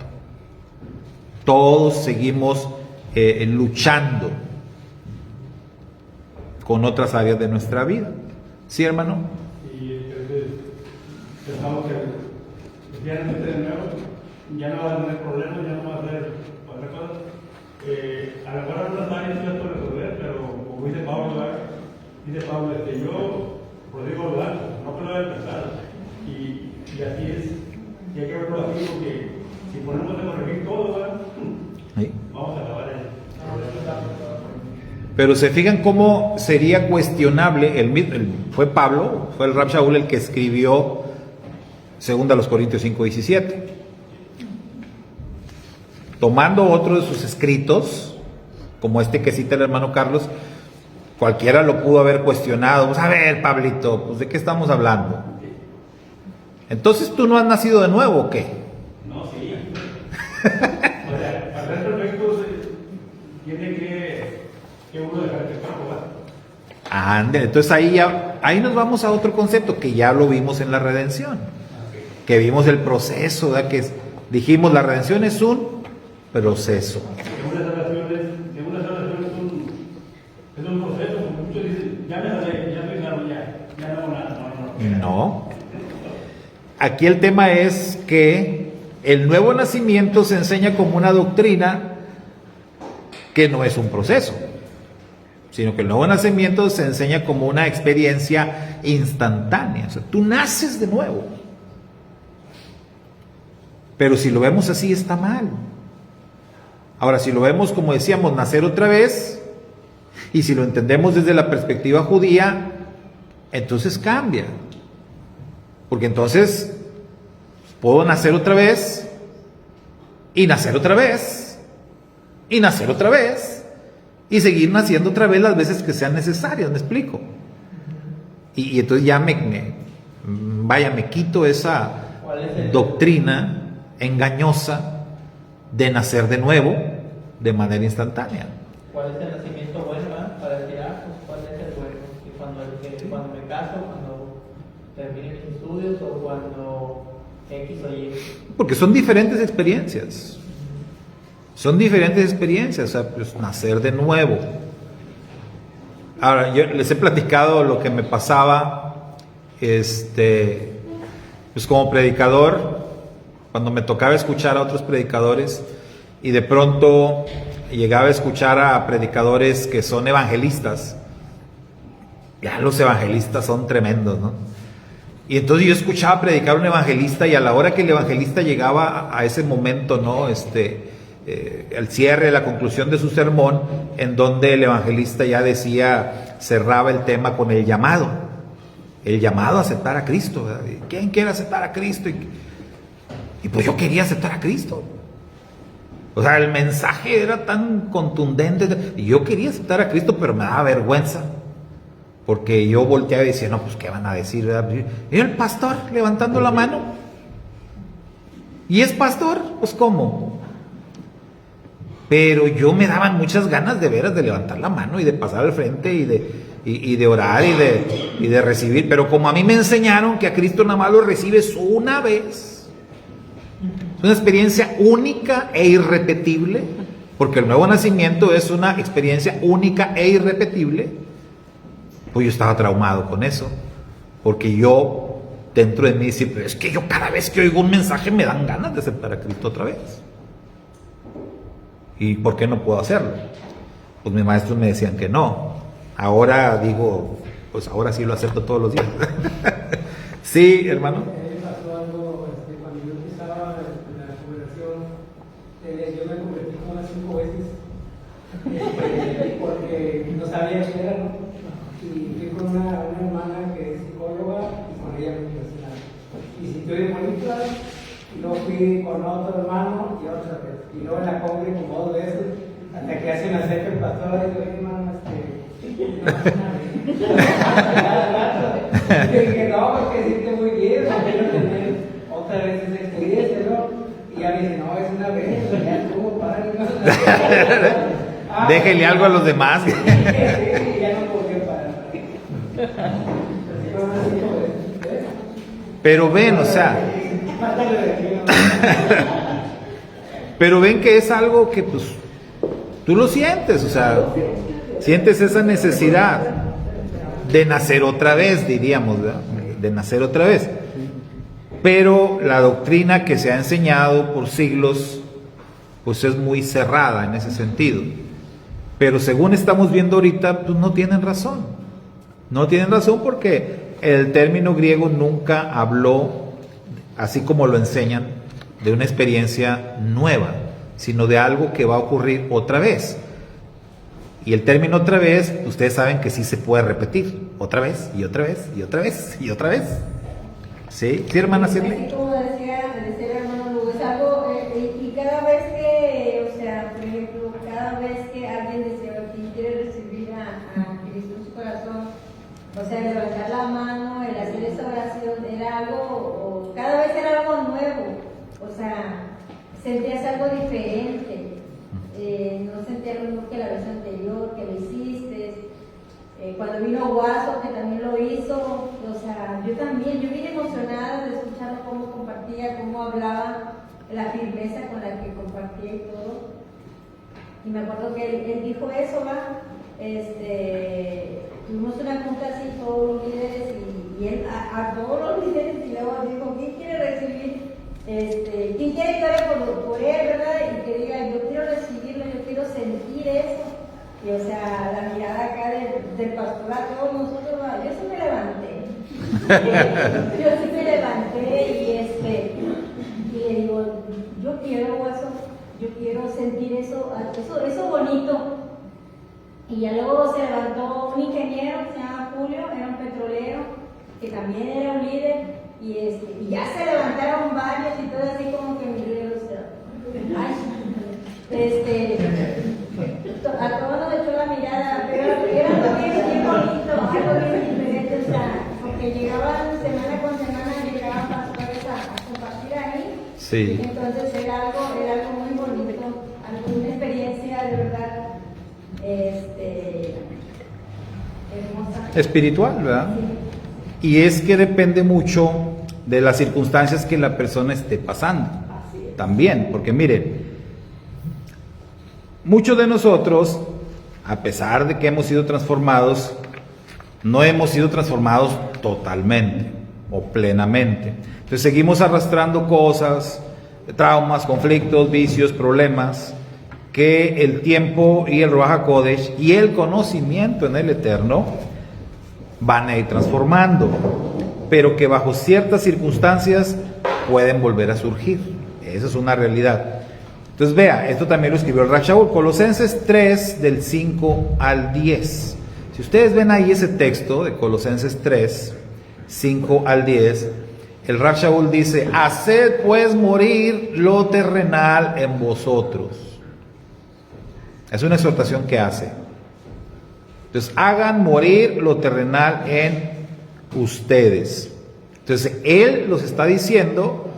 todos seguimos luchando con otras áreas de nuestra vida. ¿Sí, hermano? Y entonces pensamos que ya no de nuevo, ya no va a tener problemas, ya no va a hacer otra cosa. A lo mejor en otras áreas sí las puedo resolver, pero como dice Pablo, yo prosigo hablando, no puedo empezar. Y así es, y hay que verlo así, porque si ponemos a corregir todo, ¿Sí? vamos a acabar en Pero se fijan cómo sería cuestionable, fue Pablo, fue el Rab Shaul el que escribió 2 Corintios 5:17. Tomando otro de sus escritos, como este que cita el hermano Carlos, cualquiera lo pudo haber cuestionado. Pues, a ver, Pablito, pues ¿de qué estamos hablando? Entonces, ¿tú no has nacido de nuevo o qué? No, sí. O sea, para ser perfectos tiene que uno dejar que campo, ¿verdad? Ándale, entonces ahí nos vamos a otro concepto que ya lo vimos en la redención, que vimos el proceso, ¿verdad? Dijimos la redención es un proceso. Que una salvación es un proceso, como muchos dicen, ya me salvé, ya estoy salvo, ya no hago nada. No. Aquí el tema es que el nuevo nacimiento se enseña como una doctrina que no es un proceso, sino que el nuevo nacimiento se enseña como una experiencia instantánea. O sea, tú naces de nuevo. Pero si lo vemos así está mal. Ahora, si lo vemos como decíamos, nacer otra vez, y si lo entendemos desde la perspectiva judía, entonces cambia. Porque entonces puedo nacer otra vez, y nacer otra vez, y nacer otra vez, y seguir naciendo otra vez las veces que sean necesarias, ¿me explico? Y entonces ya me quito esa doctrina engañosa de nacer de nuevo de manera instantánea. ¿Cuál es el nacimiento bueno, para decir, pues cuál es el bueno? Y cuando me caso, cuando termine mis estudios o cuando X o Y. Porque son diferentes experiencias. Son diferentes experiencias, o sea, pues nacer de nuevo. Ahora, yo les he platicado lo que me pasaba, pues como predicador, cuando me tocaba escuchar a otros predicadores y de pronto llegaba a escuchar a predicadores que son evangelistas. Ya los evangelistas son tremendos, ¿no? Y entonces yo escuchaba predicar a un evangelista y a la hora que el evangelista llegaba a ese momento, ¿no? El cierre, la conclusión de su sermón, en donde el evangelista ya decía, cerraba el tema con el llamado a aceptar a Cristo, ¿verdad? ¿Quién quiere aceptar a Cristo? Y pues yo quería aceptar a Cristo. O sea, el mensaje era tan contundente y yo quería aceptar a Cristo, pero me daba vergüenza, porque yo volteaba y decía, no, pues qué van a decir, ¿verdad? Y el pastor levantando la mano, y es pastor, pues cómo. Pero yo me daban muchas ganas de veras de levantar la mano y de pasar al frente y de orar y de recibir. Pero como a mí me enseñaron que a Cristo nada más lo recibes una vez, es una experiencia única e irrepetible, porque el nuevo nacimiento es una experiencia única e irrepetible, pues yo estaba traumado con eso, porque yo dentro de mí decía, pero es que yo cada vez que oigo un mensaje me dan ganas de aceptar a Cristo otra vez. ¿Y por qué no puedo hacerlo? Pues mis maestros me decían que no. Ahora digo, pues ahora sí lo acepto todos los días. Sí, hermano. Pasó algo cuando yo empezaba en la congregación, quería confesar. Y si estoy bonita, y luego fui con otro hermano y otra vez. Y luego en la cumbre como 2 veces, hasta que hace una seca el pastor y digo, hermano, y dije, no, porque siente muy bien, no quiero tener otra vez esa experiencia, ¿no? Y ya me dice, no, es una vez, ya estuvo padre, ¿no? Déjenle algo a los demás. Sí, ya no volvió para. Pero ven, o sea, pero ven que es algo que pues tú lo sientes, o sea, sientes esa necesidad de nacer otra vez, diríamos, ¿verdad? De nacer otra vez. Pero la doctrina que se ha enseñado por siglos, pues es muy cerrada en ese sentido. Pero según estamos viendo ahorita, pues no tienen razón. No tienen razón porque el término griego nunca habló, así como lo enseñan, de una experiencia nueva, sino de algo que va a ocurrir otra vez. Y el término otra vez, ustedes saben que sí se puede repetir, otra vez, y otra vez, y otra vez, y otra vez. ¿Sí? ¿Sí, hermana Shirley? Así como decía el hermano Lugo, es algo, y cada vez que, o sea, por ejemplo, cada vez que alguien desea que quiere recibir a Cristo en su corazón, o sea, levantar la mano, el hacer esa oración, era algo, o cada vez era algo nuevo, o sea, sentías algo diferente. No sentía lo mismo que la vez anterior, que lo hiciste. Cuando vino Guaso, que también lo hizo, o sea, yo vine emocionada de escucharlo cómo compartía, cómo hablaba, la firmeza con la que compartía y todo. Y me acuerdo que él dijo eso, ¿va? Tuvimos una junta así, todos los líderes, y él a todos los líderes, y luego dijo, ¿quién quiere recibir? ¿Quién quiere que ore por él, verdad? Y que diga, yo quiero recibirlo, yo quiero sentir eso. Y o sea, la mirada acá del pastor a todos nosotros, yo sí me levanté. Yo sí me levanté y le digo, yo quiero eso, yo quiero sentir eso bonito. Y ya luego se levantó un ingeniero que se llama Julio, era un petrolero, que también era un líder. Y ya se levantaron varios y todo así como que miré, o sea, a todos nos echó la mirada, pero era algo bien bonito, algo bien diferente, o sea, porque llegaban semana con semana, llegaban pastores a compartir ahí. Sí. Entonces era algo muy bonito, una experiencia de verdad, hermosa. Espiritual, ¿verdad? Sí. Y es que depende mucho de las circunstancias que la persona esté pasando. También, porque miren, muchos de nosotros, a pesar de que hemos sido transformados, no hemos sido transformados totalmente o plenamente. Entonces seguimos arrastrando cosas, traumas, conflictos, vicios, problemas, que el tiempo y el Ruach HaKodesh y el conocimiento en el Eterno van a ir transformando, pero que bajo ciertas circunstancias pueden volver a surgir. Esa es una realidad. Entonces vea, esto también lo escribió el Rav Shaul, Colosenses 3 del 5 al 10. Si ustedes ven ahí ese texto de Colosenses 3, 5 al 10, el Rav Shaul dice, haced pues morir lo terrenal en vosotros. Es una exhortación que hace. Entonces, hagan morir lo terrenal en ustedes. Entonces, él los está diciendo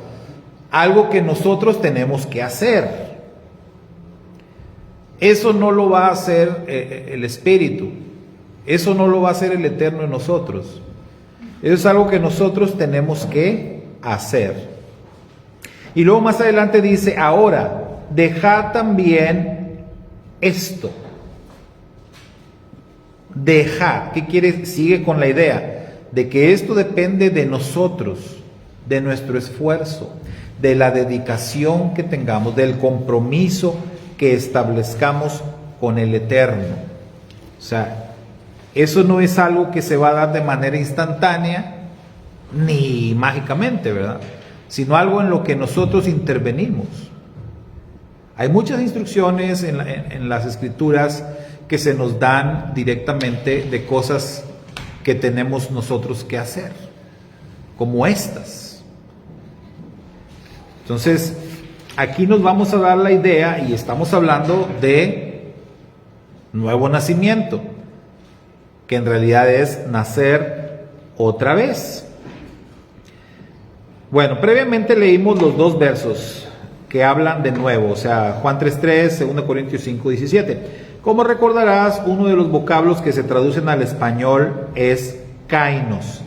algo que nosotros tenemos que hacer. Eso no lo va a hacer el Espíritu. Eso no lo va a hacer el Eterno en nosotros. Eso es algo que nosotros tenemos que hacer. Y luego más adelante dice, ahora, dejad también esto. Dejad, ¿qué quiere? Sigue con la idea de que esto depende de nosotros, de nuestro esfuerzo, de la dedicación que tengamos, del compromiso que establezcamos con el Eterno. O sea, eso no es algo que se va a dar de manera instantánea ni mágicamente, ¿verdad? Sino algo en lo que nosotros intervenimos. Hay muchas instrucciones en las Escrituras que se nos dan directamente de cosas que tenemos nosotros que hacer. como estas. Entonces, aquí nos vamos a dar la idea y estamos hablando de nuevo nacimiento, que en realidad es nacer otra vez. Bueno, previamente leímos los dos versos que hablan de nuevo, o sea, Juan 3:3, 2 Corintios 5:17. Como recordarás, uno de los vocablos que se traducen al español es kainos,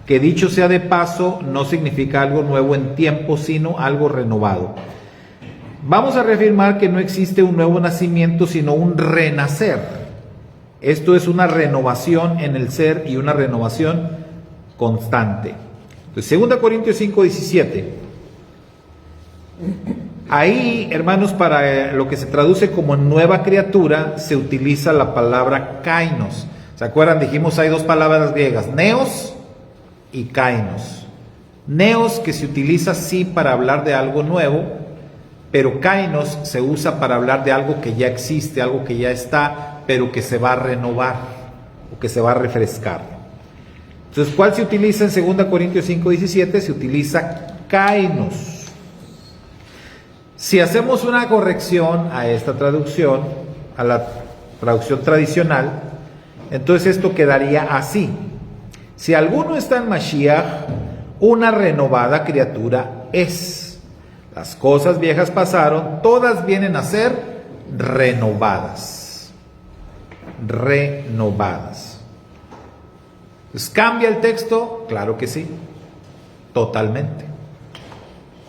que dicho sea de paso, no significa algo nuevo en tiempo, sino algo renovado. Vamos a reafirmar que no existe un nuevo nacimiento, sino un renacer. Esto es una renovación en el ser y una renovación constante. Entonces, 2 Corintios 5:17. Ahí, hermanos, para lo que se traduce como nueva criatura, se utiliza la palabra kainos. ¿Se acuerdan? Dijimos, hay dos palabras griegas, neos y kainos. Neos, que se utiliza sí para hablar de algo nuevo, pero kainos se usa para hablar de algo que ya existe, algo que ya está, pero que se va a renovar o que se va a refrescar. Entonces, ¿cuál se utiliza en 2 Corintios 5:17? Se utiliza kainos. Si hacemos una corrección a esta traducción, a la traducción tradicional, entonces esto quedaría así: si alguno está en Mashiach, una renovada criatura es. Las cosas viejas pasaron, todas vienen a ser renovadas. Renovadas. Pues, ¿cambia el texto? Claro que sí, totalmente.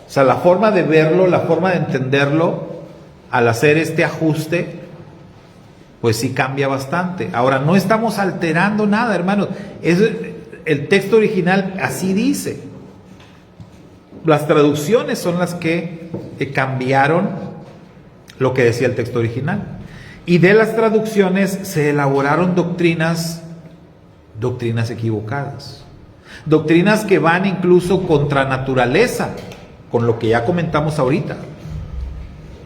O sea, la forma de verlo, la forma de entenderlo, al hacer este ajuste, pues sí cambia bastante. Ahora, no estamos alterando nada, hermanos. El texto original así dice. Las traducciones son las que cambiaron lo que decía el texto original. Y de las traducciones se elaboraron doctrinas equivocadas. Doctrinas que van incluso contra naturaleza, con lo que ya comentamos ahorita.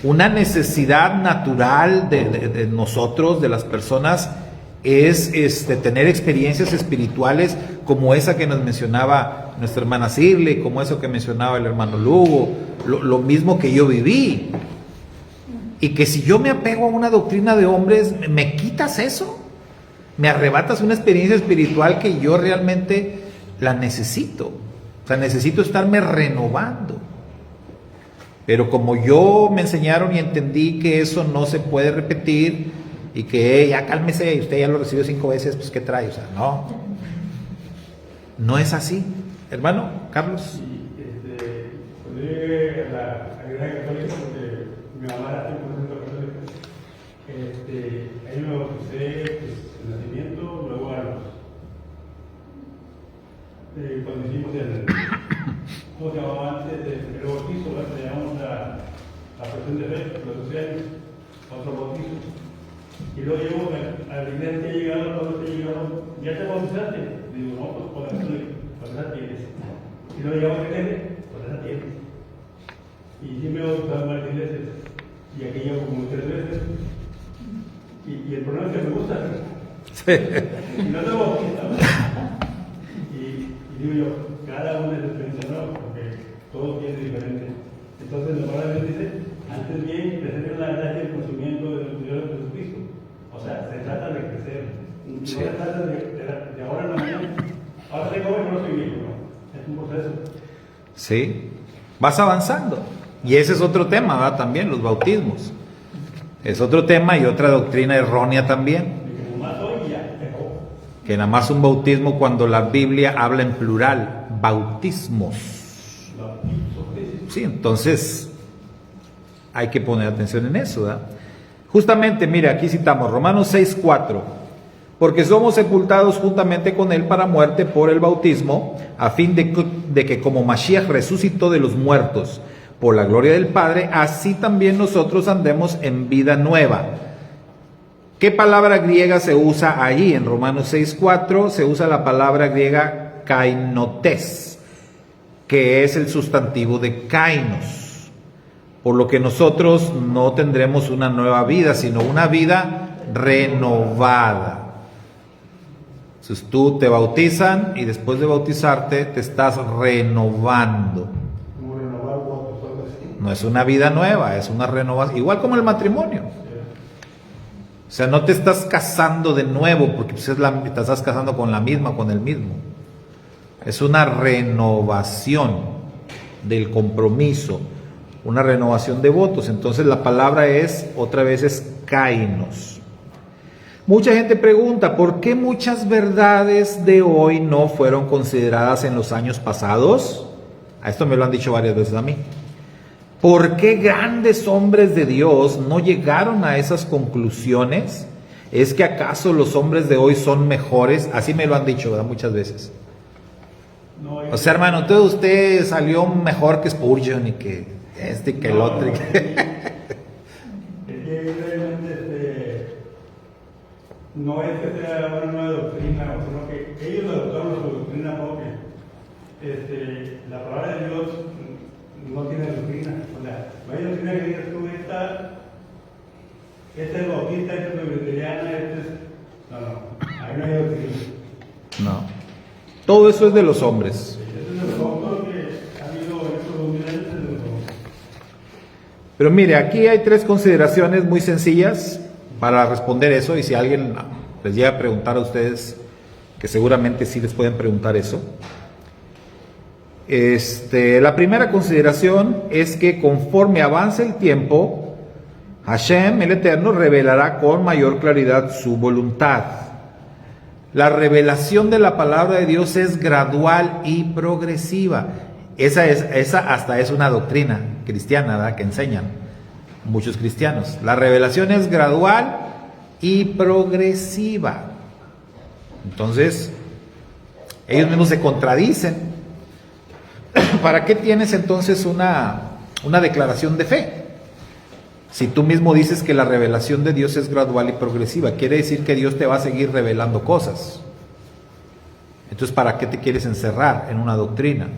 Una necesidad natural de nosotros, de las personas, es tener experiencias espirituales como esa que nos mencionaba nuestra hermana Sirle, como eso que mencionaba el hermano Lugo, lo mismo que yo viví. Y que si yo me apego a una doctrina de hombres, ¿me quitas eso? ¿Me arrebatas una experiencia espiritual que yo realmente la necesito? O sea, necesito estarme renovando. Pero como yo me enseñaron y entendí que eso no se puede repetir y que ya cálmese, y usted ya lo recibió 5 veces, pues ¿qué trae? O sea, no es así. Hermano, Carlos. Sí, cuando yo llegué a la Iglesia Católica, porque mi mamá era 100% católica, ahí me bauticé, pues, el nacimiento, luego a los... cuando hicimos el... ¿Cómo se llamaba antes? El bautizo, ¿verdad? Le llamamos la cuestión de fe, los 12 años, otro bautizo. Y luego llegó a la iglesia que llegado, cuando te llegaron, ¿ya te bautizaste? Digo, no, pues por esa tienes. Y luego llegó a la iglesia, por esa tienes. Y sí me bautizaron en varias iglesias. Y aquí llevo como 3 veces. Y el problema es que me gusta. Sí. Y no te bautizan. Y digo yo, cada uno es experiencia nueva, porque todo tiene diferente. Entonces, la palabra dice, antes bien, crecer la gracia y el conocimiento de nuestro Señor Jesucristo. O sea, se trata de crecer. No se trata de ahora en la mañana. Ahora tengo que no soy viejo, ¿no? Es un proceso. Sí, vas avanzando. Y ese es otro tema, ¿verdad? También, los bautismos. Es otro tema y otra doctrina errónea también. Que nada más un bautismo cuando la Biblia habla en plural, bautismos. Sí, entonces hay que poner atención en eso, ¿verdad? Justamente, mira, aquí citamos Romanos 6:4, porque somos sepultados juntamente con él para muerte por el bautismo, a fin de que como Mashiach resucitó de los muertos por la gloria del Padre, así también nosotros andemos en vida nueva. ¿Qué palabra griega se usa allí? En Romanos 6:4 se usa la palabra griega kainotes, que es el sustantivo de kainos. Por lo que nosotros no tendremos una nueva vida, sino una vida renovada. Entonces tú te bautizan y después de bautizarte te estás renovando. Como renovar votos, algo así. No es una vida nueva, es una renovación, igual como el matrimonio. O sea, no te estás casando de nuevo porque pues, te estás casando con la misma, con el mismo. Es una renovación del compromiso, una renovación de votos. Entonces la palabra otra vez es kainos. Mucha gente pregunta, ¿por qué muchas verdades de hoy no fueron consideradas en los años pasados? A esto me lo han dicho varias veces a mí. ¿Por qué grandes hombres de Dios no llegaron a esas conclusiones? ¿Es que acaso los hombres de hoy son mejores? Así me lo han dicho, ¿verdad? Muchas veces. No, O sea, hermano, entonces usted salió mejor que Spurgeon y que y que el otro. Es que realmente no es que sea una nueva doctrina, sino que ellos adoptaron su doctrina propia. La palabra de Dios no tiene doctrina. O sea, no hay doctrina que digas tú, esta es bautista, esta es presbiteriana, ahí no hay doctrina. No. Todo eso es de los hombres. Eso es de los hombres que ha habido en estos 2000 años de los hombres. Pero mire, aquí hay 3 consideraciones muy sencillas para responder eso, y si alguien les llega a preguntar a ustedes, que seguramente sí les pueden preguntar eso. La primera consideración es que conforme avance el tiempo, Hashem, el Eterno, revelará con mayor claridad su voluntad. La revelación de la palabra de Dios es gradual y progresiva. Esa hasta es una doctrina cristiana, ¿verdad?, que enseñan muchos cristianos. La revelación es gradual y progresiva. Entonces, ellos mismos se contradicen. ¿Para qué tienes entonces una declaración de fe? Si tú mismo dices que la revelación de Dios es gradual y progresiva, quiere decir que Dios te va a seguir revelando cosas. Entonces, ¿para qué te quieres encerrar en una doctrina?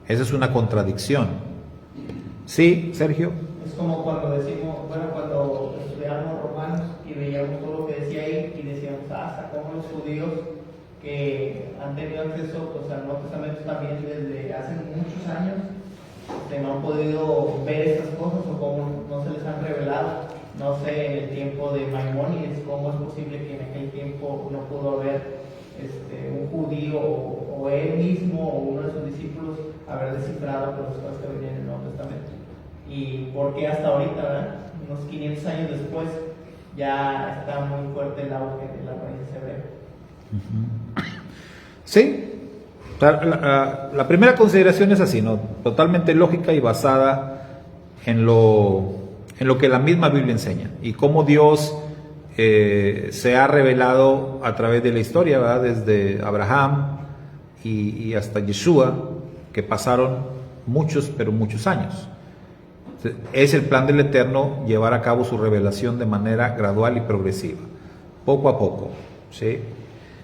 Esa es una contradicción. ¿Sí, Sergio? Es como cuando decimos, cuando estudiamos Romanos y veíamos todo lo que decía ahí y decíamos, hasta cómo los judíos que han tenido acceso pues, al Nuevo Testamento también desde hace muchos años, no han podido ver estas cosas o cómo no se les han revelado. No sé, en el tiempo de Maimónides, cómo es posible que en aquel tiempo no pudo haber un judío o él mismo o uno de sus discípulos haber descifrado las cosas que venían en el Nuevo Testamento. Y por qué hasta ahorita, ¿verdad?, unos 500 años después, ya está muy fuerte el auge de la raíz hebrea. Sí. La primera consideración es así, ¿no? Totalmente lógica y basada en lo que la misma Biblia enseña y cómo Dios se ha revelado a través de la historia, ¿verdad?, desde Abraham y hasta Yeshua, que pasaron muchos años. Es el plan del Eterno llevar a cabo su revelación de manera gradual y progresiva, poco a poco, ¿sí?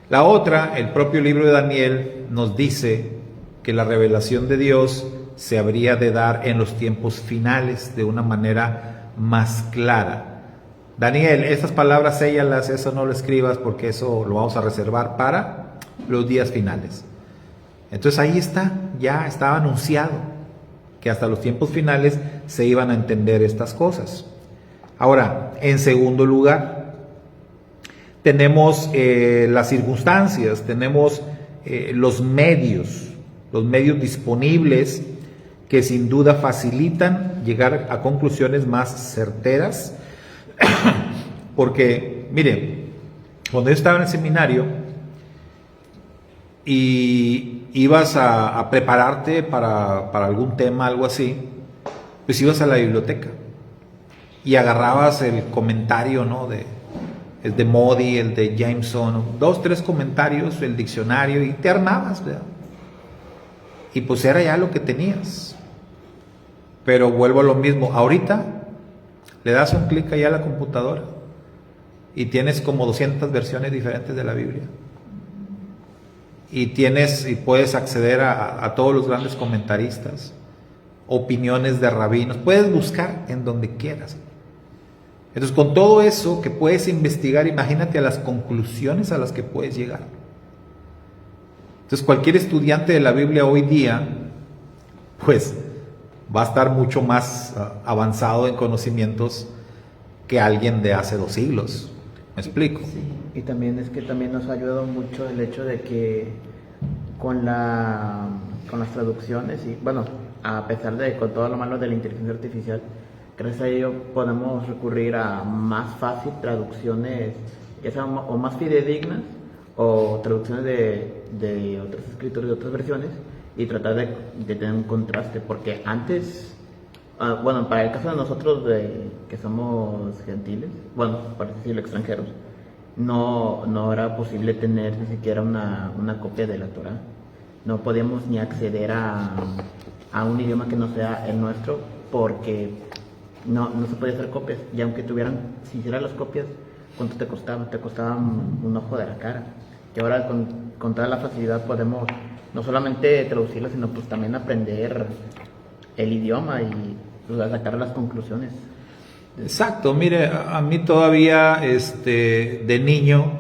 La otra, el propio libro de Daniel nos dice que la revelación de Dios se habría de dar en los tiempos finales de una manera más clara. Daniel, estas palabras séllalas, eso no lo escribas porque eso lo vamos a reservar para los días finales. Entonces ahí está, ya estaba anunciado que hasta los tiempos finales se iban a entender estas cosas. Ahora, en segundo lugar, tenemos las circunstancias, tenemos los medios disponibles que sin duda facilitan llegar a conclusiones más certeras. Porque, miren, cuando yo estaba en el seminario y ibas a prepararte para algún tema, algo así, pues ibas a la biblioteca y agarrabas el comentario, ¿no?, el de Modi, el de Jameson, 2, 3 comentarios, el diccionario, y te armabas, ¿verdad? Y pues era ya lo que tenías. Pero vuelvo a lo mismo, ahorita le das un clic ahí a la computadora y tienes como 200 versiones diferentes de la Biblia. Y puedes acceder a todos los grandes comentaristas, opiniones de rabinos, puedes buscar en donde quieras. Entonces, con todo eso que puedes investigar, imagínate a las conclusiones a las que puedes llegar. Entonces, cualquier estudiante de la Biblia hoy día, pues, va a estar mucho más avanzado en conocimientos que alguien de hace 2 siglos. ¿Me explico? Y también es que también nos ha ayudado mucho el hecho de que con las traducciones y bueno, a pesar de con todo lo malo de la inteligencia artificial, gracias a ello podemos recurrir a más fácil traducciones, ya sean o más fidedignas o traducciones de otros escritores de otras versiones y tratar de tener un contraste, porque antes, bueno, para el caso de nosotros que somos gentiles, bueno, para decirlo extranjeros, no era posible tener ni siquiera una copia de la Torá. No podíamos ni acceder a un idioma que no sea el nuestro porque no se podía hacer copias. Y aunque si hicieran las copias, ¿cuánto te costaba? Te costaba un ojo de la cara. Y ahora con toda la facilidad podemos no solamente traducirlo, sino pues también aprender el idioma y pues, sacar las conclusiones. Exacto, mire, a mí todavía de niño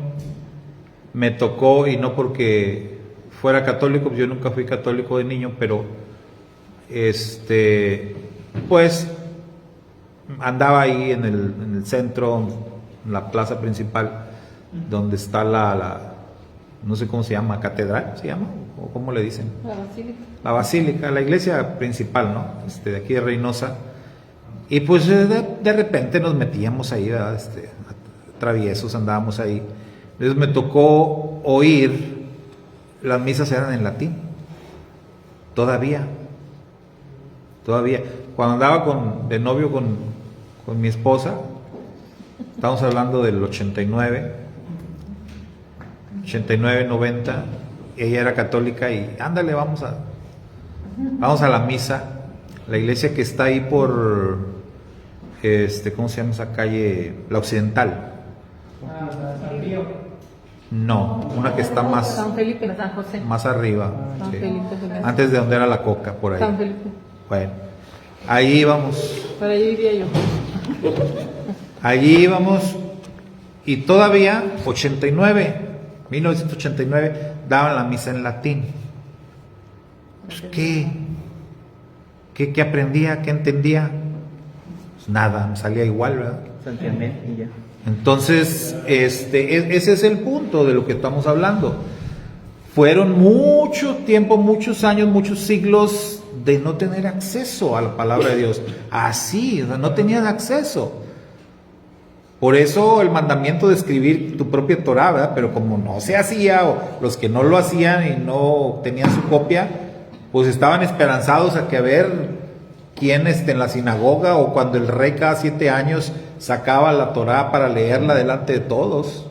me tocó, y no porque fuera católico, yo nunca fui católico de niño, pero pues andaba ahí en el centro, en la plaza principal, donde está no sé cómo se llama, catedral, ¿se llama? ¿O cómo le dicen? La basílica. La basílica, la iglesia principal, ¿no? De aquí de Reynosa. Y pues de repente nos metíamos ahí, ¿verdad? Traviesos andábamos ahí. Entonces me tocó oír, las misas eran en latín. Todavía. Cuando andaba de novio con mi esposa, estamos hablando del 89, 90, ella era católica y ándale, vamos a la misa. La iglesia que está ahí por, ¿cómo se llama esa calle? La Occidental. San Pío. No, una que está San Felipe, San José. más arriba, San sí. Felipe, Felipe. Antes de donde era la Coca, por ahí. San Felipe. Bueno, ahí íbamos. Para allá iría yo. Allí íbamos y todavía 1989 daban la misa en latín. Pues, ¿qué aprendía? ¿Qué entendía? Pues nada, me salía igual, ¿verdad? Santiamén y ya. Entonces, ese es el punto de lo que estamos hablando. Fueron mucho tiempo, muchos años, muchos siglos de no tener acceso a la palabra de Dios. Así, no tenían acceso. Por eso el mandamiento de escribir tu propia Torá, ¿verdad? Pero como no se hacía, o los que no lo hacían y no tenían su copia, pues estaban esperanzados a que a ver quién en la sinagoga o cuando el rey cada 7 años sacaba la Torá para leerla delante de todos.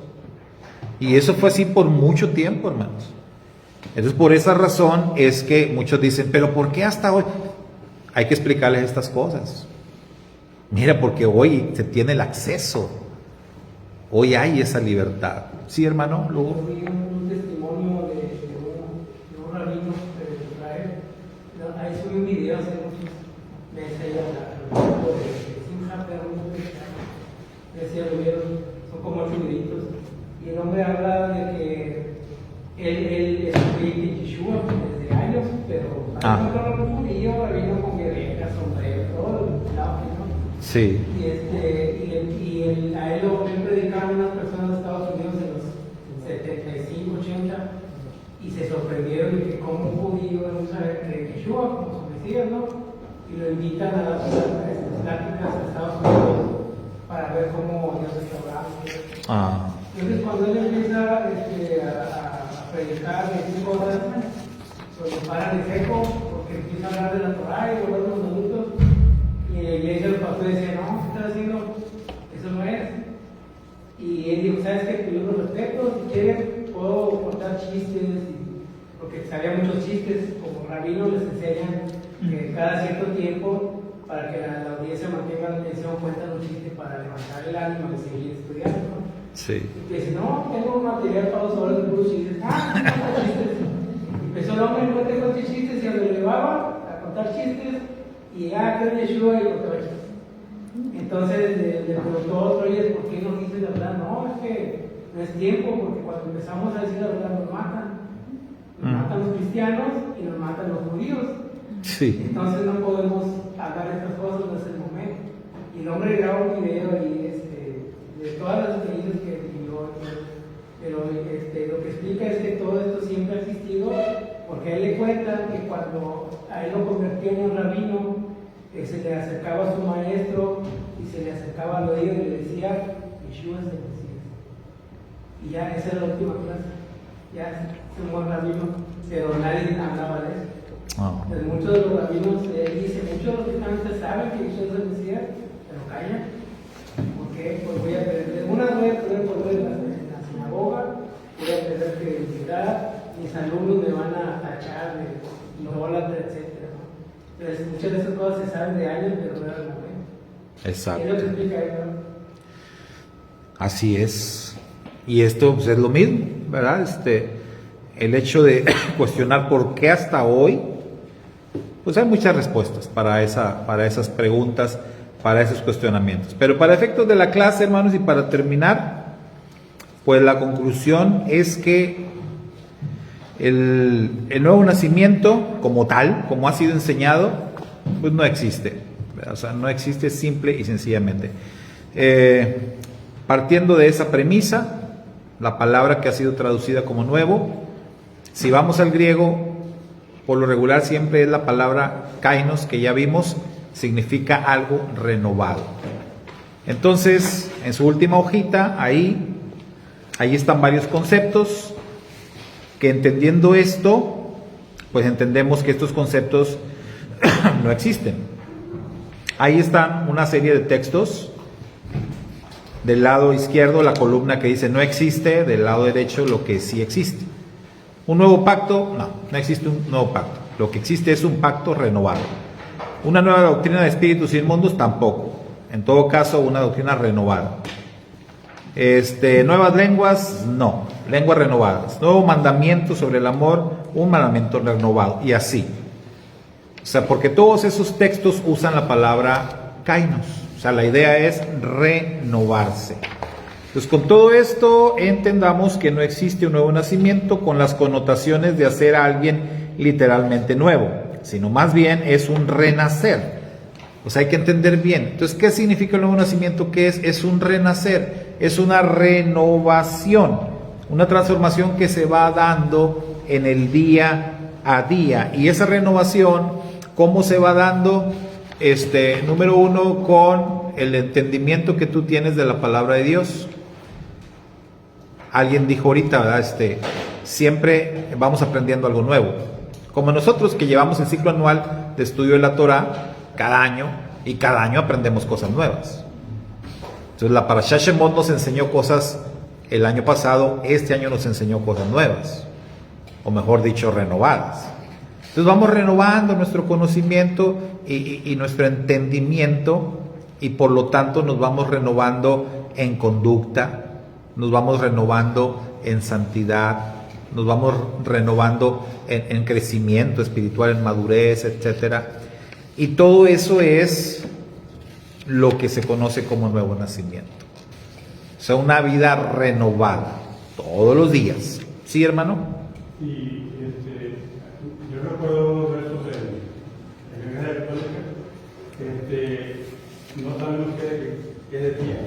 Y eso fue así por mucho tiempo, hermanos. Entonces, por esa razón es que muchos dicen, pero ¿por qué hasta hoy? Hay que explicarles estas cosas. Mira, porque hoy se tiene el acceso. Hoy hay esa libertad. ¿Sí, hermano? Luego. Yo vi un testimonio de un rabino de Israel. Ahí subí un video hace muchos meses de Simchat, decía, son como 8 minutos. Y el hombre habla de que él estudió en Yeshua desde años, pero no un judío, rabino con guerreras, sombrero, todo el lado, ¿no? Sí. Y a él lo predicaron unas personas de Estados Unidos en los 75, 80 y se sorprendieron de que como un judío no sabe de Yeshua, como su Mesías, ¿no? Y lo invitan a las pláticas de Estados Unidos para ver cómo Dios está hablando. Entonces cuando él empieza a predicar y decir cosas, pues lo paran en seco porque empieza a hablar de la Torá y luego unos minutos. Y en la iglesia el pastor decía, no, ¿qué estás haciendo? Eso no es. Y él dijo, ¿sabes qué? Yo lo respeto, si quieren puedo contar chistes, porque sabía muchos chistes, como rabinos les enseñan que cada cierto tiempo, para que la audiencia mantenga la atención, cuentan un chiste para levantar el ánimo de seguir estudiando, ¿no? Sí. Y dice, no, tengo un material para 2 horas de puros chistes. Chistes. Empezó el hombre, no te conté chistes, y lo llevaba a contar chistes. Y ya que Yeshua y contaba chistes. Entonces le preguntó otro, oye, ¿por qué no dices la verdad? No, es que no es tiempo, porque cuando empezamos a decir la verdad nos matan. Nos matan los cristianos y nos matan los judíos. Sí. Entonces no podemos hablar estas cosas desde el momento. Y el hombre graba un video y de todas las experiencias que vivió, pero lo que explica es que todo esto siempre ha existido, porque a él le cuentan que cuando a él lo convirtieron en rabino, se le acercaba a su maestro y se le acercaba al oído y le decía, Yeshua es el Mesías. Y ya esa era la última clase. Ya se muere rabino, pero nadie hablaba de eso. Pues muchos de los rabinos dicen, muchos de los cristianos saben que Jesús es el Mesías, pero callan. ¿Por qué? Pues voy a perder, una voy a perder por en la sinagoga, voy a perder credibilidad, mis alumnos me van a tachar de idólatra, etc. Entonces muchas de esas cosas se saben de años, pero no era el momento. Exacto. Es lo que explica ahí, ¿no? Así es. Y esto pues, es lo mismo, ¿verdad? El hecho de cuestionar por qué hasta hoy, pues hay muchas respuestas para esas preguntas, para esos cuestionamientos. Pero para efectos de la clase, hermanos, y para terminar, pues la conclusión es que el nuevo nacimiento como tal, como ha sido enseñado, pues no existe. O sea, no existe simple y sencillamente. Partiendo de esa premisa, la palabra que ha sido traducida como nuevo, si vamos al griego, por lo regular siempre es la palabra kainos, que ya vimos, significa algo renovado. Entonces, en su última hojita, ahí están varios conceptos, que entendiendo esto, pues entendemos que estos conceptos no existen. Ahí están una serie de textos. Del lado izquierdo la columna que dice no existe, del lado derecho lo que sí existe. ¿Un nuevo pacto? No existe un nuevo pacto. Lo que existe es un pacto renovado. ¿Una nueva doctrina de espíritus inmundos? Tampoco. En todo caso, una doctrina renovada. ¿Nuevas lenguas? No. Lenguas renovadas. Nuevo mandamiento sobre el amor, un mandamiento renovado. Y así. O sea, porque todos esos textos usan la palabra kainos. O sea, la idea es renovarse. Entonces, con todo esto, entendamos que no existe un nuevo nacimiento con las connotaciones de hacer a alguien literalmente nuevo, sino más bien es un renacer. O sea, hay que entender bien. Entonces, ¿qué significa el nuevo nacimiento? ¿Qué es? Es un renacer, es una renovación, una transformación que se va dando en el día a día. Y esa renovación, ¿cómo se va dando? Número uno, con el entendimiento que tú tienes de la palabra de Dios. Alguien dijo ahorita, ¿verdad? Siempre vamos aprendiendo algo nuevo. Como nosotros que llevamos el ciclo anual de estudio de la Torah cada año, y cada año aprendemos cosas nuevas. Entonces la Parashat Shemot nos enseñó cosas el año pasado, este año nos enseñó cosas nuevas, o mejor dicho, renovadas. Entonces vamos renovando nuestro conocimiento y nuestro entendimiento, y por lo tanto nos vamos renovando en conducta, nos vamos renovando en santidad, nos vamos renovando en crecimiento espiritual, en madurez, etcétera. Y todo eso es lo que se conoce como nuevo nacimiento. O sea, una vida renovada todos los días. ¿Sí, hermano? Y yo recuerdo unos versos en la Iglesia Católica, no sabemos qué decía,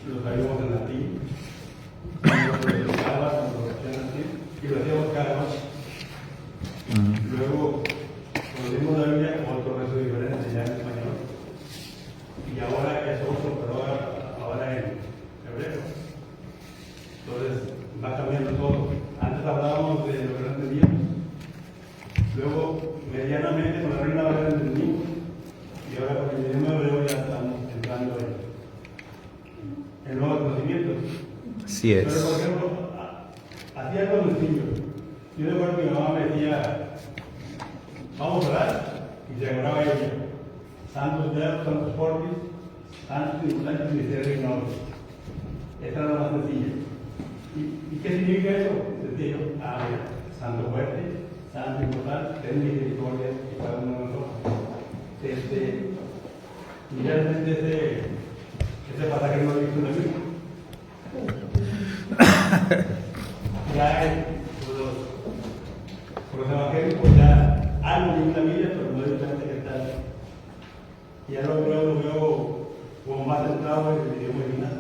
lo sabíamos en latín, cuando lo explicaba, cuando lo hacían así, y lo hacíamos cada noche. Luego, cuando dimos la Biblia, otro verso diferente ya en español, y ahora es otro, pero ahora en hebreo. Entonces, va cambiando todo. Antes hablábamos de lo que no entendíamos. Luego, medianamente, con la Reina Valera entendimos. Y ahora, con el idioma hebreo, ya estamos entrando en nuevos conocimientos. Así es. Pero, por ejemplo, hacía con los niños. Yo recuerdo que mi mamá me decía, vamos a orar, y se agarraba ella. Santos Deus, Santos Fortis, Santos Inmutantes Miseria Ignoros. Esta era la más sencilla. ¿Y qué significa eso? Sencillo. Santo fuerte, Santo inmortal, ten misericordia y para uno de nosotros. Y realmente ese pasaje no lo he visto en la Biblia. Ya por los evangelios, pues ya algo en la Biblia, pero no es diferente que está. Y ya lo veo como más centrado en el idioma original.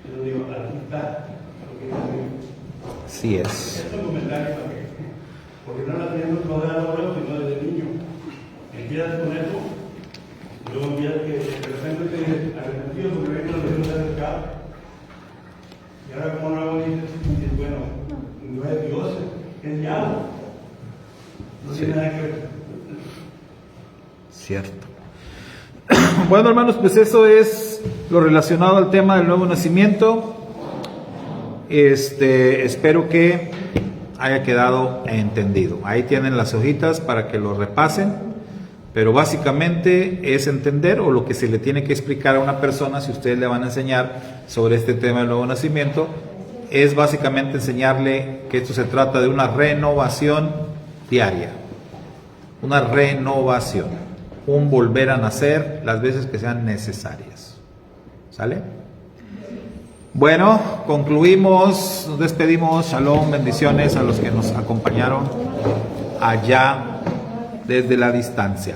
Yo digo, aquí está lo que es la Biblia. Así es. Es un comentario porque no la teniendo toda la hora, sino desde niño. Empiezas con eso, y luego empiezas que de repente te dices arrepentido porque ven que los vecinos se han acercado. Y ahora, como no hago, dices, bueno, no es Dios, es Yahweh. No tiene nada que ver. Cierto. Bueno, hermanos, pues eso es lo relacionado al tema del nuevo nacimiento. Espero que haya quedado entendido. Ahí tienen las hojitas para que lo repasen, pero básicamente es entender, o lo que se le tiene que explicar a una persona si ustedes le van a enseñar sobre este tema del nuevo nacimiento, es básicamente enseñarle que esto se trata de una renovación diaria, una renovación, un volver a nacer las veces que sean necesarias. ¿Sale? Bueno, concluimos, nos despedimos. Shalom, bendiciones a los que nos acompañaron allá desde la distancia.